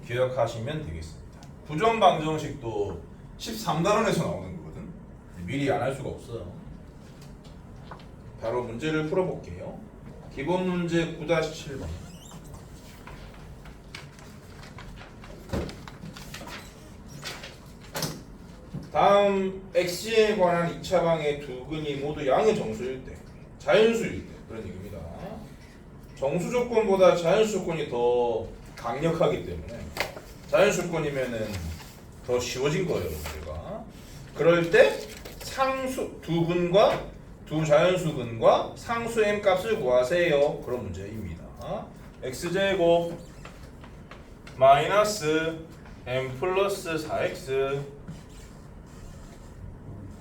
기억하시면 되겠습니다. 부정방정식도 13단원에서 나오는 거거든. 미리 안 할 수가 없어요. 바로 문제를 풀어볼게요. 기본 문제 9-7번. 다음 x에 관한 2차 방의 두 근이 모두 양의 정수일 때, 자연수일 때 그런 얘기입니다. 정수 조건보다 자연수 조건이 더 강력하기 때문에 자연수 조건이면은 더 쉬워진 거예요, 문제가. 그럴 때 상수 두 근과 두 자연수 근과 상수 m 값을 구하세요. 그런 문제입니다. x제곱 마이너스 m 플러스 4x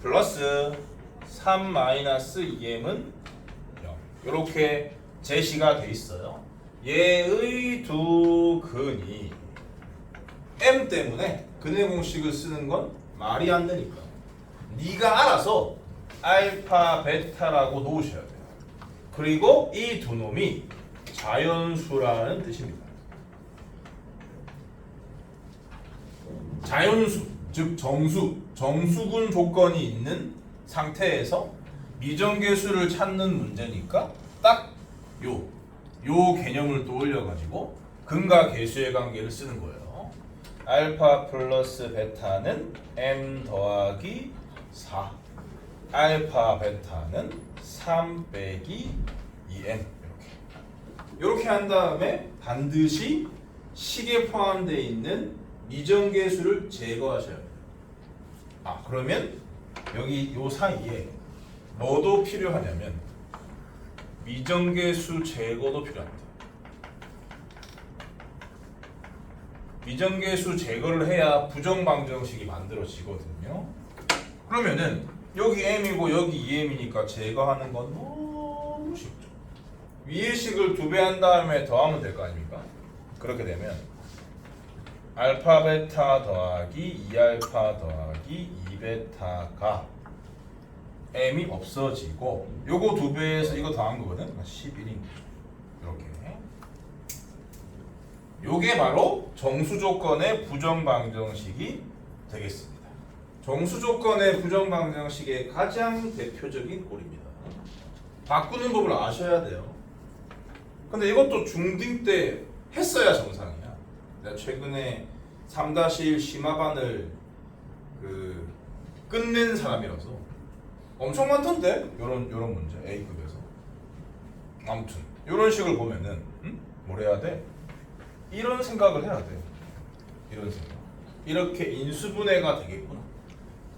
플러스 3 마이너스 2m은 0. 이렇게 제시가 돼 있어요. 얘의 두 근이 m 때문에 근의 공식을 쓰는 건 말이 안 되니까 네가 알아서 알파 베타라고 놓으셔야 돼요. 그리고 이 두 놈이 자연수라는 뜻입니다. 자연수, 즉 정수군 조건이 있는 상태에서 미정계수를 찾는 문제니까 딱 요 개념을 떠올려 가지고 근과 계수의 관계를 쓰는 거예요. 알파 플러스 베타는 m 더하기 4, 알파 베타는 3 빼기 2m. 이렇게 한 다음에 반드시 식에 포함되어 있는 미정계수를 제거하셔야 돼요. 그러면 여기 요 사이에 뭐도 필요하냐면 미정계수 제거도 필요합니다. 미정계수 제거를 해야 부정방정식이 만들어지거든요. 그러면은 여기 m이고 여기 2m이니까 제거하는 건 너무 쉽죠. 위의 식을 2배 한 다음에 더하면 될 거 아닙니까? 그렇게 되면 알파 베타 더하기 2알파 더하기 2베타가 m이 없어지고 요거 2배에서 이거 더한 거거든. 11인 거죠. 이렇게. 요게 바로 정수 조건의 부정방정식이 되겠습니다. 정수 조건의 부정방정식의 가장 대표적인 꼴입니다. 바꾸는 법을 아셔야 돼요. 근데 이것도 중딩 때 했어야 정상이야. 내가 최근에 3-1 심화반을 끝낸 사람이라서 엄청 많던데 요런 문제 A급에서. 아무튼 요런 식을 보면은 뭘 해야 돼? 이런 생각을 해야 돼. 이런 생각. 이렇게 인수분해가 되겠구나.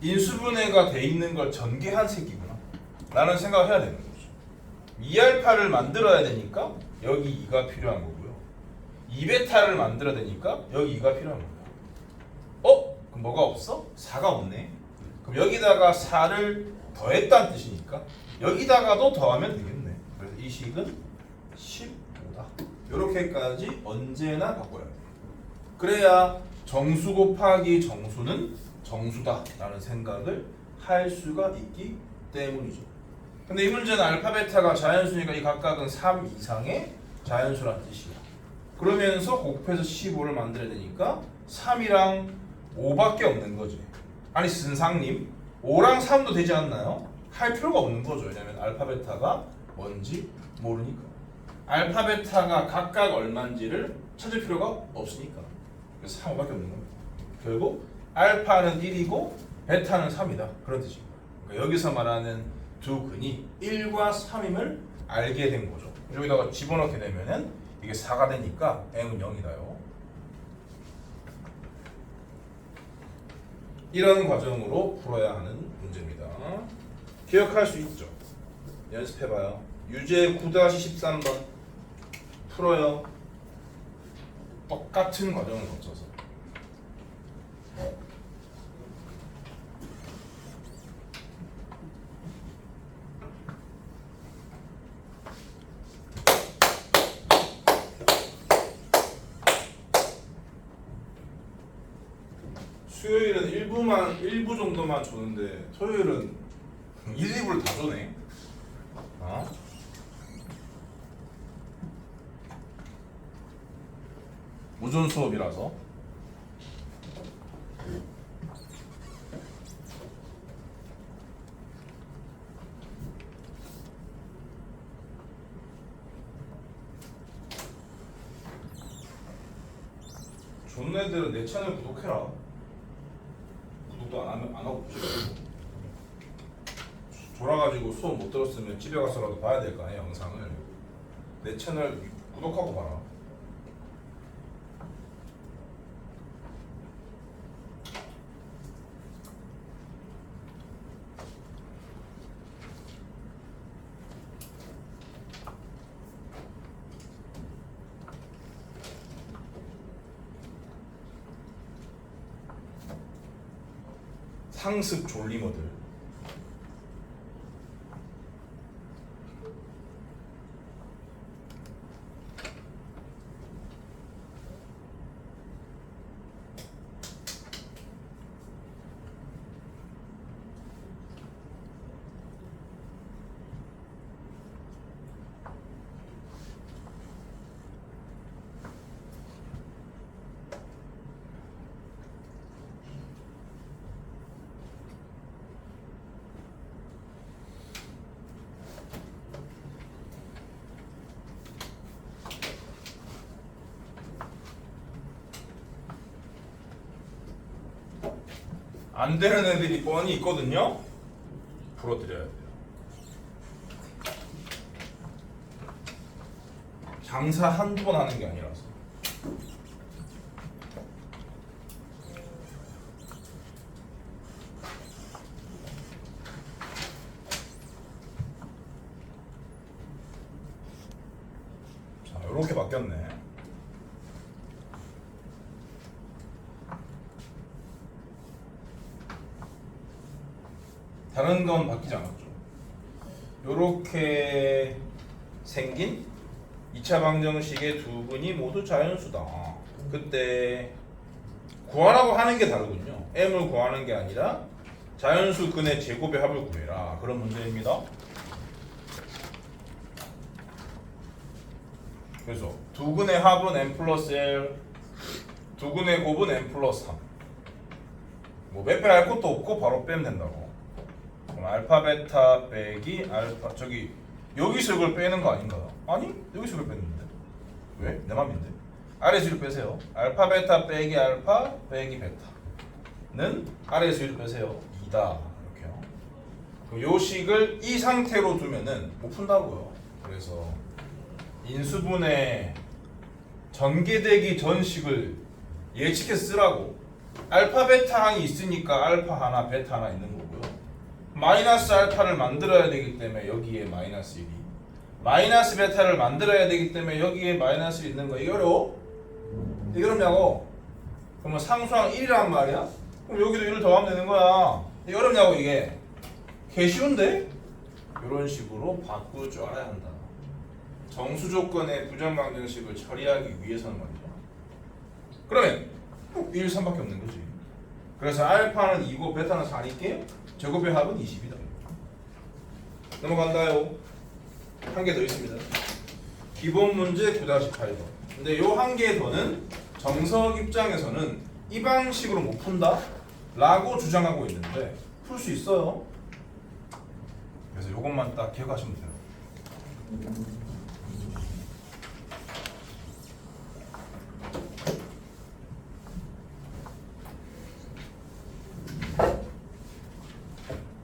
인수분해가 돼 있는 걸 전개한 새끼구나 라는 생각을 해야 되는 거죠. 2알파를 만들어야 되니까 여기 2가 필요한 거고요. 2베타를 만들어야 되니까 여기 2가 필요한 거예요. 그럼 뭐가 없어? 4가 없네. 그럼 여기다가 4를 더했다는 뜻이니까 여기다가도 더하면 되겠네. 그래서 이 식은 15다. 이렇게까지 언제나 바꿔야 돼. 그래야 정수 곱하기 정수는 정수다 라는 생각을 할 수가 있기 때문이죠. 근데 이 문제는 알파 베타가 자연수니까 이 각각은 3 이상의 자연수란 뜻이야. 그러면서 곱해서 15를 만들어야 되니까 3이랑 5밖에 없는 거지. 아니 선상님 5랑 3도 되지 않나요? 할 필요가 없는 거죠. 왜냐면 알파 베타가 뭔지 모르니까. 알파 베타가 각각 얼마인지를 찾을 필요가 없으니까. 그래서 3, 5밖에 없는 겁니다. 결국 알파는 1이고 베타는 3이다. 그런 뜻입니다. 그러니까 여기서 말하는 두 근이 1과 3임을 알게 된 거죠. 여기다가 집어넣게 되면은 이게 4가 되니까 m은 0이다요. 이런 과정으로 풀어야 하는 문제입니다. 기억할 수 있죠? 연습해봐요. 유제 9-13번 풀어요. 똑같은 과정을 거쳐서. 일부 정도만 주는데 토요일은 1, 2부를 다 주네. 어? 무전 수업이라서. 좋은 애들은 내 채널 구독해라. 구독도 안 하고 졸아가지고 수업 못 들었으면 집에 가서라도 봐야 될 거 아니야 영상을. 내 채널 구독하고 봐라. 상습 졸리머들. 안 되는 애들이 뻔히 있거든요. 풀어드려야 돼요. 장사 한두 번 하는 게 아니라서. 자, 요렇게 바뀌었네. 다른 건 바뀌지 않았죠. 요렇게 생긴 2차 방정식의 두 근이 모두 자연수다. 그때 구하라고 하는 게 다르군요. m을 구하는 게 아니라 자연수 근의 제곱의 합을 구해라. 그런 문제입니다. 그래서 두 근의 합은 n 플러스 l, 두 근의 곱은 n 플러스 3. 뭐 몇 배 할 것도 없고 바로 빼면 된다고. 그럼 알파 베타 빼기 알파, 저기 여기서 이걸 빼는 거 아닌가요? 아니 여기서 이걸 뺐는데 왜? 내 맘인데. 아래에서 1을 빼세요. 알파 베타 빼기 알파 빼기 베타는 아래에서 1을 빼세요. 2다. 이렇게요. 그럼 요 식을 이 상태로 두면은 못 푼다고요. 그래서 인수분해 전개되기 전 식을 예측해서 쓰라고. 알파 베타 항이 있으니까 알파 하나 베타 하나 있는 거고요. 마이너스 알파를 만들어야 되기 때문에 여기에 마이너스 1이, 마이너스 베타를 만들어야 되기 때문에 여기에 마이너스 1 있는 거. 이게 어려워? 이게 어렵냐고? 그러면 상수항 1이란 말이야? 그럼 여기도 1을 더하면 되는 거야. 이게 어렵냐고. 이게 개 쉬운데? 이런 식으로 바꿀 줄 알아야 한다. 정수 조건의 부정방정식을 처리하기 위해서는 말이죠. 그러면 1, 3밖에 없는 거지. 그래서 알파는 2고 베타는 4니까 제곱의 합은 20이다. 넘어간다요. 한 개 더 있습니다. 기본 문제 9-8번. 근데 요 한 개 더는 정석 입장에서는 이 방식으로 못 푼다 라고 주장하고 있는데 풀 수 있어요. 그래서 요것만 딱 기억하시면 돼요.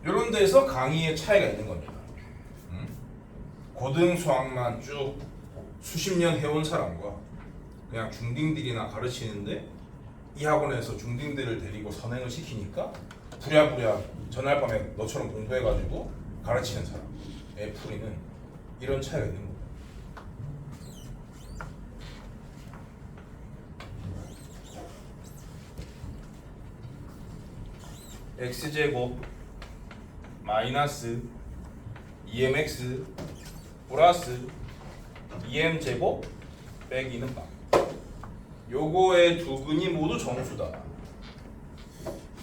이런 데서 강의의 차이가 있는 겁니다. 고등 수학만 쭉 수십 년 해온 사람과 그냥 중딩들이나 가르치는데 이 학원에서 중딩들을 데리고 선행을 시키니까 부랴부랴 전날 밤에 너처럼 공부해가지고 가르치는 사람의 풀이는 이런 차이가 있는 겁니다. x제곱 마이너스 2mx 플러스 2m제곱 빼기는 방. 요거의 두 근이 모두 정수다.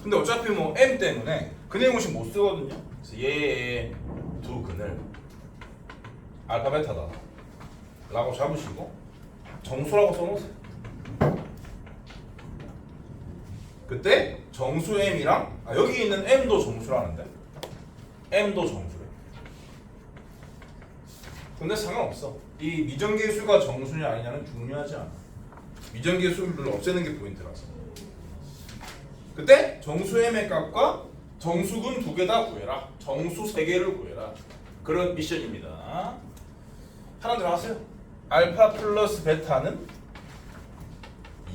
근데 어차피 뭐 m 때문에 근의 공식 못 쓰거든요. 그래서 얘의 두 근을 알파 베타다 라고 잡으시고 정수라고 써놓으세요. 그때 정수 m이랑 여기 있는 m도 정수라는데 m도 정수래. 근데 상관없어. 이 미정계수가 정수냐 아니냐는 중요하지 않아. 미정계수를 없애는 게 포인트라서. 그때 정수 m의 값과 정수근 두 개 다 구해라. 정수 세 개를 구해라. 그런 미션입니다. 하나들 하세요. 알파 플러스 베타는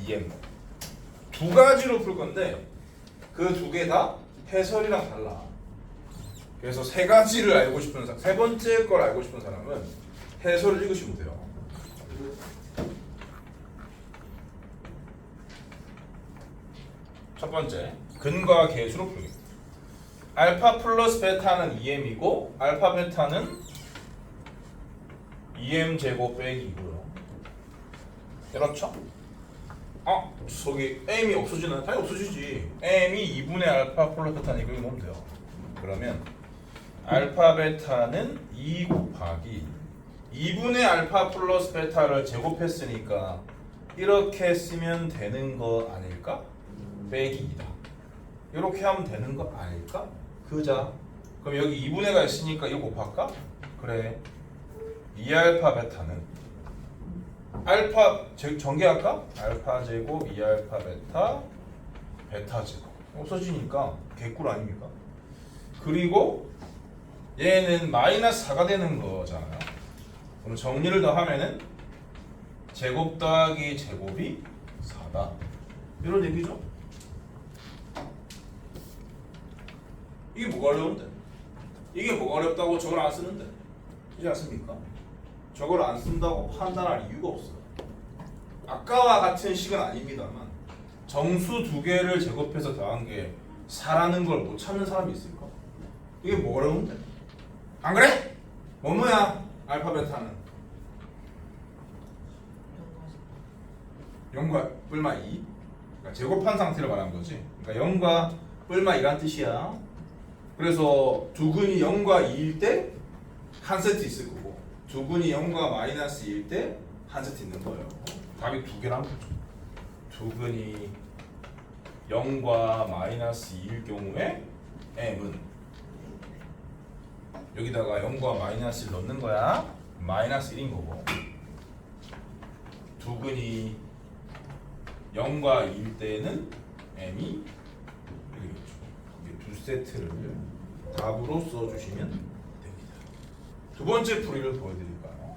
2m. 두 가지로 풀 건데 그 두 개 다 해설이랑 달라. 그래서 세 가지를 알고 싶은 사람, 세 번째 걸 알고 싶은 사람은 해설을 읽으시면 돼요. 첫 번째, 근과 계수로 풀기. 알파 플러스 베타는 2m이고 알파 베타는 2m 제곱 빼기 2고요. 그렇죠? 저기 m이 없어지나요? 당연히 없어지지. m이 2분의 알파 플러스 베타는 이거 넣으면 돼요. 그러면 알파 베타는 2 곱하기 2분의 알파 플러스 베타를 제곱했으니까 이렇게 쓰면 되는 거 아닐까? 빼기 2다. 이렇게 하면 되는 거 아닐까? 그자. 그럼 여기 2분의가 있으니까 이거 곱할까? 그래. 2알파 베타는 알파 전개할까? 알파 제곱 2알파 베타 베타 제곱 없어지니까 개꿀 아닙니까? 그리고 얘는 마이너스 4가 되는 거잖아요. 그럼 정리를 더 하면은 제곱 더하기 제곱이 4다. 이런 얘기죠. 이게 뭐가 어려운데? 이게 뭐가 어렵다고 저걸 안 쓰는데? 그렇지 않습니까? 저걸 안 쓴다고 판단할 이유가 없어요. 아까와 같은 식은 아닙니다만 정수 두 개를 제곱해서 더한 게 4라는 걸 못 찾는 사람이 있을까? 이게 뭐 어려운데? 안 그래? 뭐야? 알파 베타는 0과 뿔마 2. 그러니까 제곱한 상태를 말한 거지. 그러니까 0과 뿔마 2란 뜻이야. 그래서 두 근이 0과 2일 때 한 세트 있을 거고 두 근이 0과 마이너스 2일 때 한 세트 있는 거예요. 답이 두 개란 거죠. 두 근이 0과 마이너스 2일 경우에 m은 여기다가 0과 마이너스를 넣는 거야. 마이너스 1인 거고 두 근이 0과 2일 때는 m이 이렇게 두 세트를 답으로 써주시면 됩니다. 두 번째 풀이를 보여드릴까요?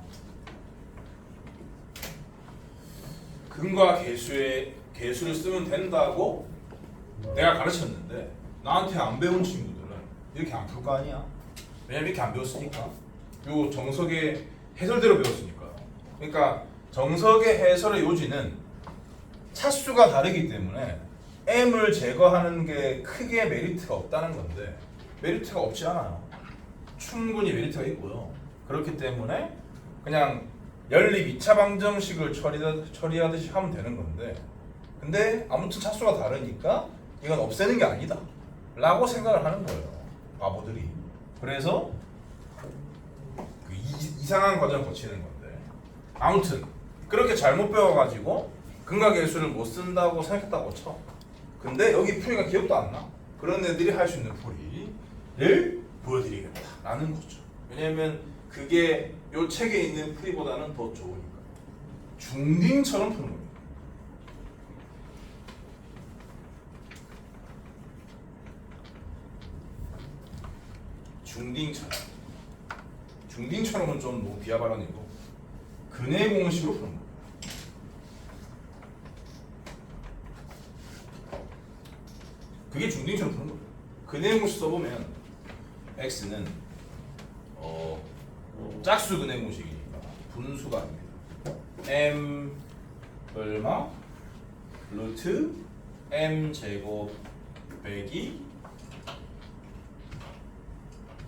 근과 계수를 쓰면 된다고 내가 가르쳤는데 나한테 안 배운 친구들은 이렇게 안 풀 거 아니야? 왜냐면 이렇게 안 배웠으니까. 요 정석의 해설대로 배웠으니까요. 그러니까 정석의 해설의 요지는 차수가 다르기 때문에 m을 제거하는 게 크게 메리트가 없다는 건데 메리트가 없지 않아요. 충분히 메리트가 있고요. 그렇기 때문에 그냥 연립 2차 방정식을 처리하듯이 하면 되는 건데 근데 아무튼 차수가 다르니까 이건 없애는 게 아니다 라고 생각을 하는 거예요. 바보들이. 그래서 그 이상한 과정을 거치는 건데 아무튼 그렇게 잘못 배워가지고 근과 계수를 못 쓴다고 생각했다고 쳐. 근데 여기 풀이가 기억도 안 나. 그런 애들이 할 수 있는 풀이를 보여드리겠다라는 거죠. 왜냐면 그게 요 책에 있는 풀이보다는 더 좋으니까. 중딩처럼 푸는 겁니다. 중딩처럼은 좀 너무 비하 발언이고 근의 공식으로 푸는 거예요. 그게 중딩처럼 푸는 거예요. 근의 공식 써보면 x는 짝수 근의 공식이니까 분수가 아닙니다. m 얼마 루트 m 제곱 빼기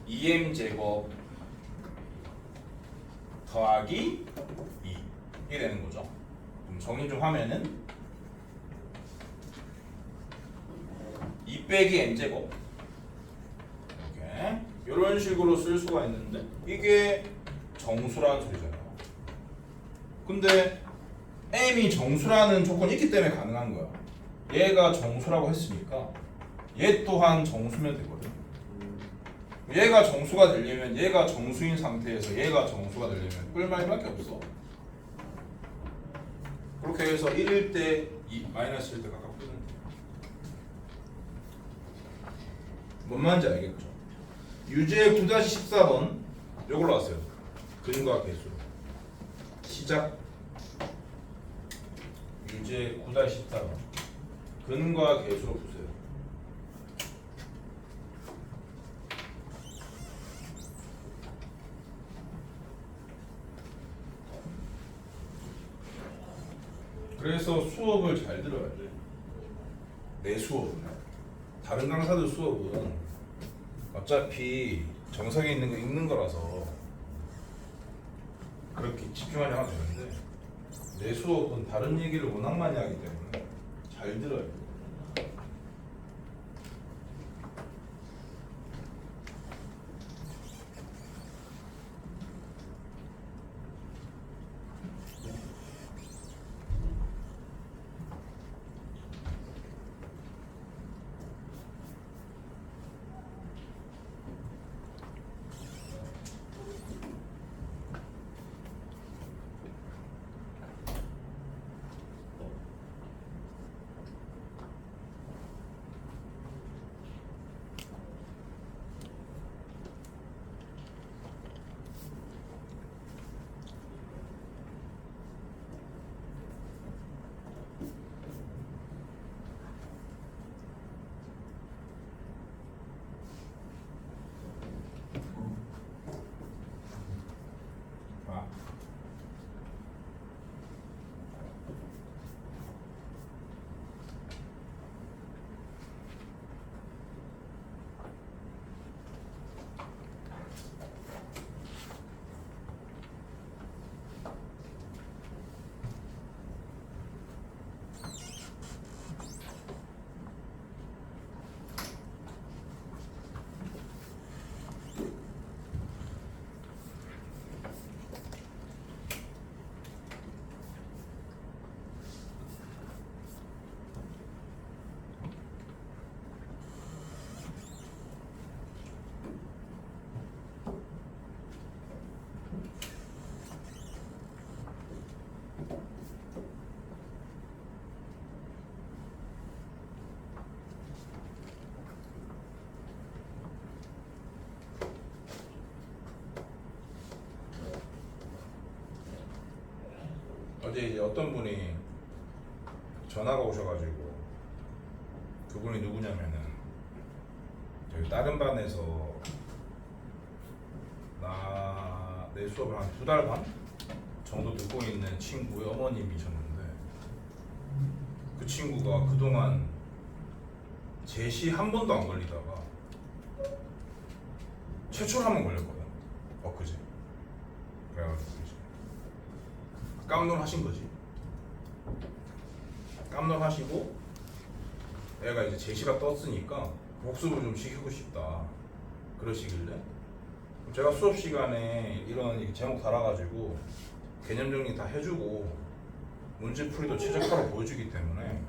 2m 제곱 더하기 2 이게 되는 거죠. 그럼 정리 좀 하면은 2 빼기 n제곱 이렇게 이런 식으로 쓸 수가 있는데 이게 정수라는 소리잖아요. 근데 m이 정수라는 조건이 있기 때문에 가능한 거야. 얘가 정수라고 했으니까 얘 또한 정수면 되거든. 얘가 정수가 되려면 얘가 정수인 상태에서 얘가 정수가 되려면 뿔말밖에 없어. 그렇게 해서 1일 때 마이너스 1때 각각 푸는 돼. 뭔 말인지 알겠죠? 유제 9-14번 요걸로 왔어요. 근과 개수. 시작. 유제 9-14번 근과 개수로 푸세요. 그래서 수업을 잘 들어야 돼. 내 수업은. 다른 강사들 수업은 어차피 정석에 있는 거 읽는 거라서 그렇게 집중하지 않아도 되는데 내 수업은 다른 얘기를 워낙 많이 하기 때문에 잘 들어야 돼. 어제 이제 어떤 분이 전화가 오셔가지고 그분이 누구냐면은 저희 다른 반에서 내 수업을 한 2달 반 정도 듣고 있는 친구의 어머님이셨는데 그 친구가 그동안 제시 한 번도 안 걸리다가 최초로 한 번 걸렸거든. 엊그제. 그래가지고 이제 깜놀하신 거지. 깜놀하시고 애가 이제 제시가 떴으니까 복습을 좀 시키고 싶다 그러시길래 제가 수업 시간에 이런 제목 달아가지고 개념 정리 다 해주고 문제풀이도 최적화로 보여주기 때문에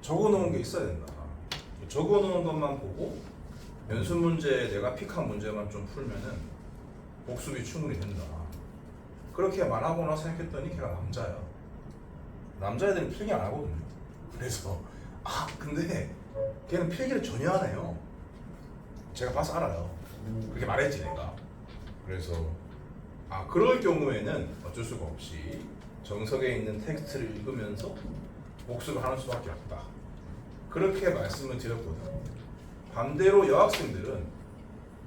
적어놓은 게 있어야 된다. 적어놓은 것만 보고 연습 문제 내가 픽한 문제만 좀 풀면은 복습이 충분히 된다. 그렇게 말하거나 생각했더니 걔가 남자야. 남자애들은 필기 안 하거든요. 그래서 근데 걔는 필기를 전혀 안 해요. 제가 봐서 알아요. 그렇게 말했지 내가. 그래서 그럴 경우에는 어쩔 수가 없이 정석에 있는 텍스트를 읽으면서 복습을 하는 수밖에 없다. 그렇게 말씀을 드렸거든요. 반대로 여학생들은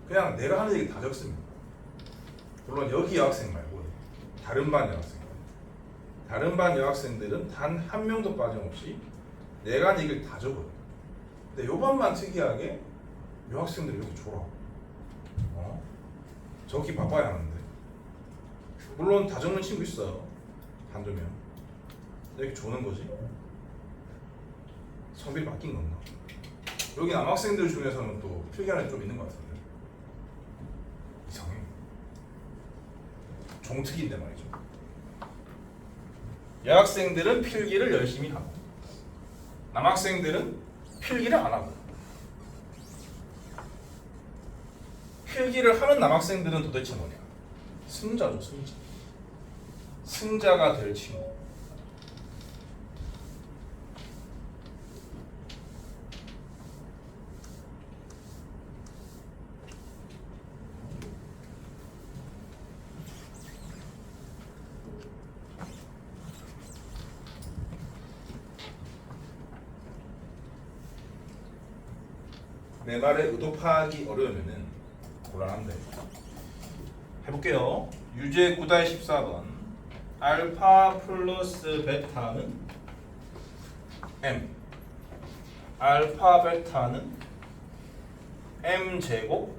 그냥 내가 하는 얘기 다 적습니다. 물론 여기 여학생 말고 다른 반 여학생. 다른 반 여학생들은 단 한 명도 빠짐없이 내가 하는 얘기를 다 적어요. 근데 요 반만 특이하게 여학생들이 이렇게 졸아. 적기 바빠야 하는데. 물론 다 적는 친구 있어요. 한두 명. 이렇게 조는 거지. 성별이 바뀐 건가? 여기 남학생들 중에서는 또 필기하는 좀 있는 것 같은데 이상해. 종특인데 말이죠. 여학생들은 필기를 열심히 하고 남학생들은 필기를 안 하고 필기를 하는 남학생들은 도대체 뭐냐? 승자죠, 승자. 승자가 될 친구. 내 말에 의도 파악이 어려우면은 곤란한데 해볼게요. 유제 9-14번 알파 플러스 베타는 m 알파 베타는 m 제곱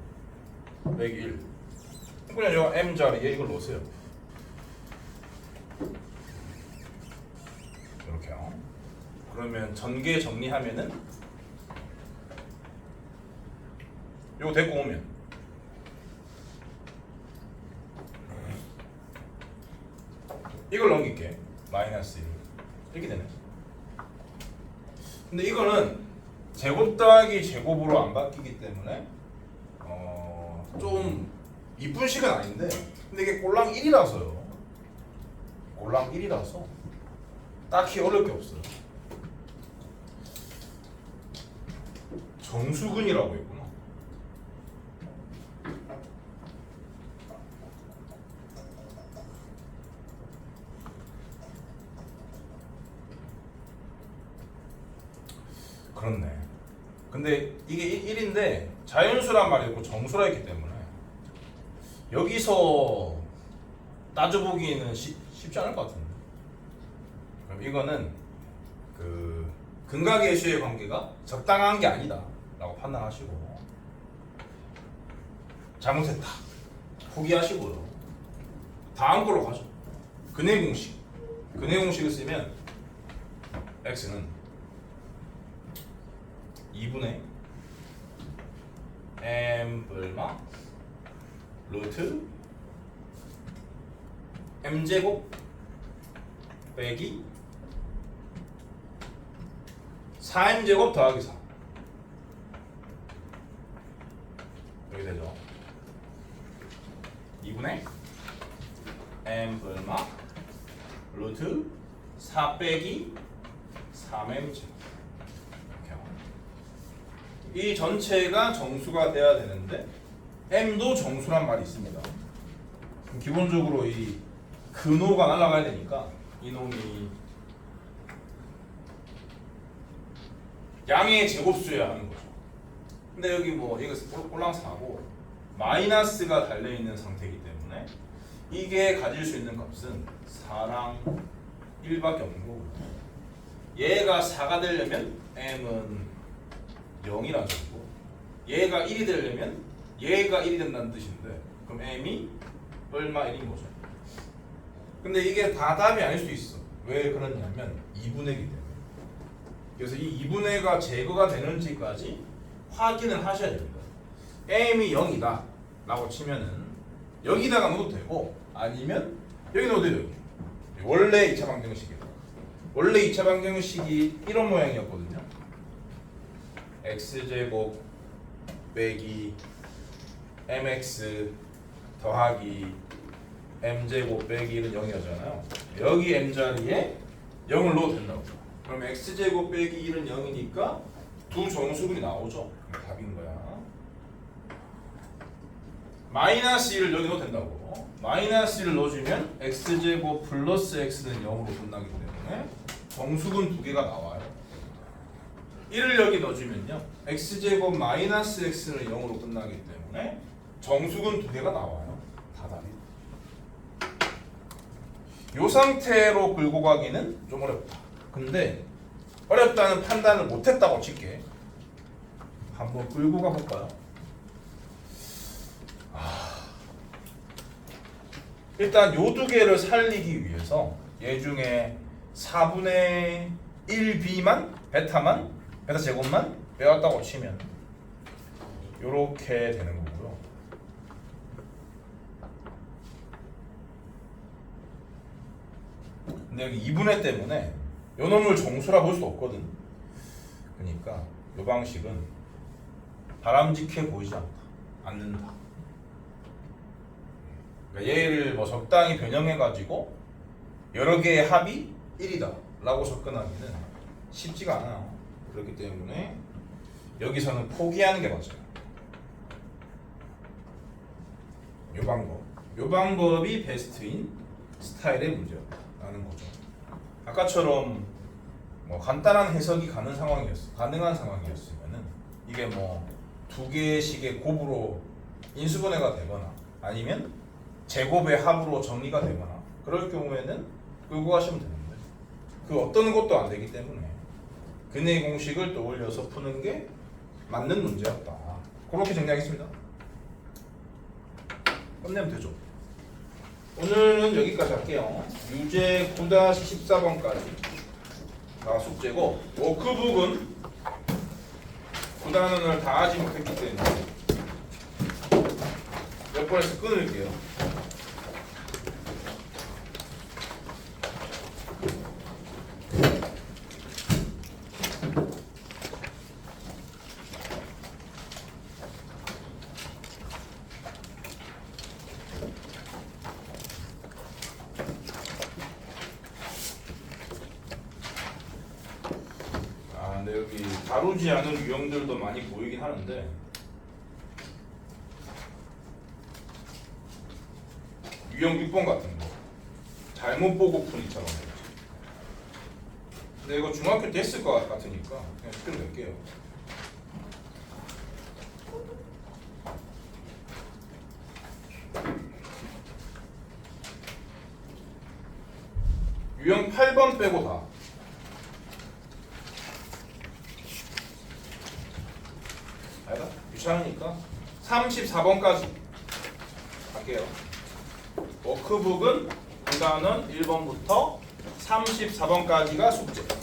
빼기 1 그냥 요 m 자리에 이걸 넣으세요. 이렇게요. 그러면 전개 정리하면은 요거 데리고 오면 이걸 넘길게. 마이너스 1 이렇게 되네. 근데 이거는 제곱 더하기 제곱으로 안 바뀌기 때문에 좀 이쁜 식은 아닌데 근데 이게 꼴랑 1이라서요. 꼴랑 1이라서 딱히 어려울 게 없어요. 정수근이라고 했구나. 그렇네. 근데 이게 1인데 자연수란 말이 있고 정수라 했기 때문에 여기서 따져보기는 쉽지 않을 것 같은데. 그럼 이거는 그 근각예수의 관계가 적당한 게 아니다 라고 판단하시고 잘못했다 포기하시고요. 다음 걸로 가죠. 근해 공식. 근해 공식을 쓰면 x는 2분의 m 얼마 루트 m 제곱 빼기 4m 제곱 더하기 4 여기 되죠. 2분의 m 얼마 루트 4 빼기 3m 제곱. 이 전체가 정수가 돼야 되는데 m도 정수란 말이 있습니다. 기본적으로 이 근호가 날아가야 되니까 이놈이 양의 제곱수여야 하는 거죠. 근데 여기 뭐 이거 꼴랑 4고 마이너스가 달려있는 상태이기 때문에 이게 가질 수 있는 값은 4랑 1밖에 없는 거고 얘가 4가 되려면 m은 0이라는 거고 얘가 1이 되려면 얘가 1이 된다는 뜻인데 그럼 m이 얼마 1인 거죠. 근데 이게 다 답이 아닐 수 있어. 왜 그러냐면 2분의이기 때문에. 그래서 이 2분의가 제거가 되는지까지 확인을 하셔야 됩니다. m이 0이다 라고 치면은 여기다가 넣어도 되고 아니면 여기 넣어도 돼요. 원래 2차 방정식이에요. 원래 2차 방정식이 이런 모양이었거든요. x제곱 빼기 mx 더하기 m제곱 빼기 1은 0이었잖아요. 여기 m자리에 0을 넣어도 된다고. 그럼 x제곱 빼기 1은 0이니까 두 정수분이 나오죠. 답인 거야. 마이너스 1을 여기 넣어도 된다고. 마이너스 1을 넣어주면 x제곱 플러스 x는 0으로 끝나기 때문에 정수분 두 개가 나와요. 1을 여기 넣어주면요 x제곱 마이너스 x는 0으로 끝나기 때문에 정수근 두 개가 나와요. 다 답이. 이 상태로 끌고 가기는 좀 어렵다. 근데 어렵다는 판단을 못했다고 칠게. 한번 끌고 가볼까요? 일단 요 두 개를 살리기 위해서 얘 중에 4분의 1b만 베타 제곱만 빼왔다고 치면 요렇게 되는 거고요. 근데 여기 2분의 때문에 요 놈을 정수라 볼 수 없거든. 그러니까 요 방식은 바람직해 보이지 않는다. 그러니까 얘를 뭐 적당히 변형해 가지고 여러 개의 합이 1이다 라고 접근하기는 쉽지가 않아요. 그렇기 때문에 여기서는 포기하는 게 맞아요. 요 방법이 베스트인 스타일의 문제라는 거죠. 아까처럼 뭐 간단한 해석이 가능한 상황이었으면은 이게 뭐 두 개씩의 곱으로 인수분해가 되거나 아니면 제곱의 합으로 정리가 되거나 그럴 경우에는 끌고 가시면 되는데 그 어떤 것도 안 되기 때문에 근의 공식을 떠올려서 푸는 게 맞는 문제였다. 그렇게 정리하겠습니다. 끝내면 되죠. 오늘은 여기까지 할게요. 유제 9-14번까지 다 숙제고 워크북은 9단원을 다 하지 못했기 때문에 몇 번에서 끊을게요. 근데 여기 다루지 않은 유형들도 많이 보이긴 하는데 유형 6번 같은 거 잘못 보고 푸니처럼 근데 이거 중학교 때 했을 것 같으니까 그냥 시켜 낼게요. 유형 8번 빼고 다 귀찮으니까 34번까지 갈게요. 워크북은 9단원 1번부터 34번까지가 숙제.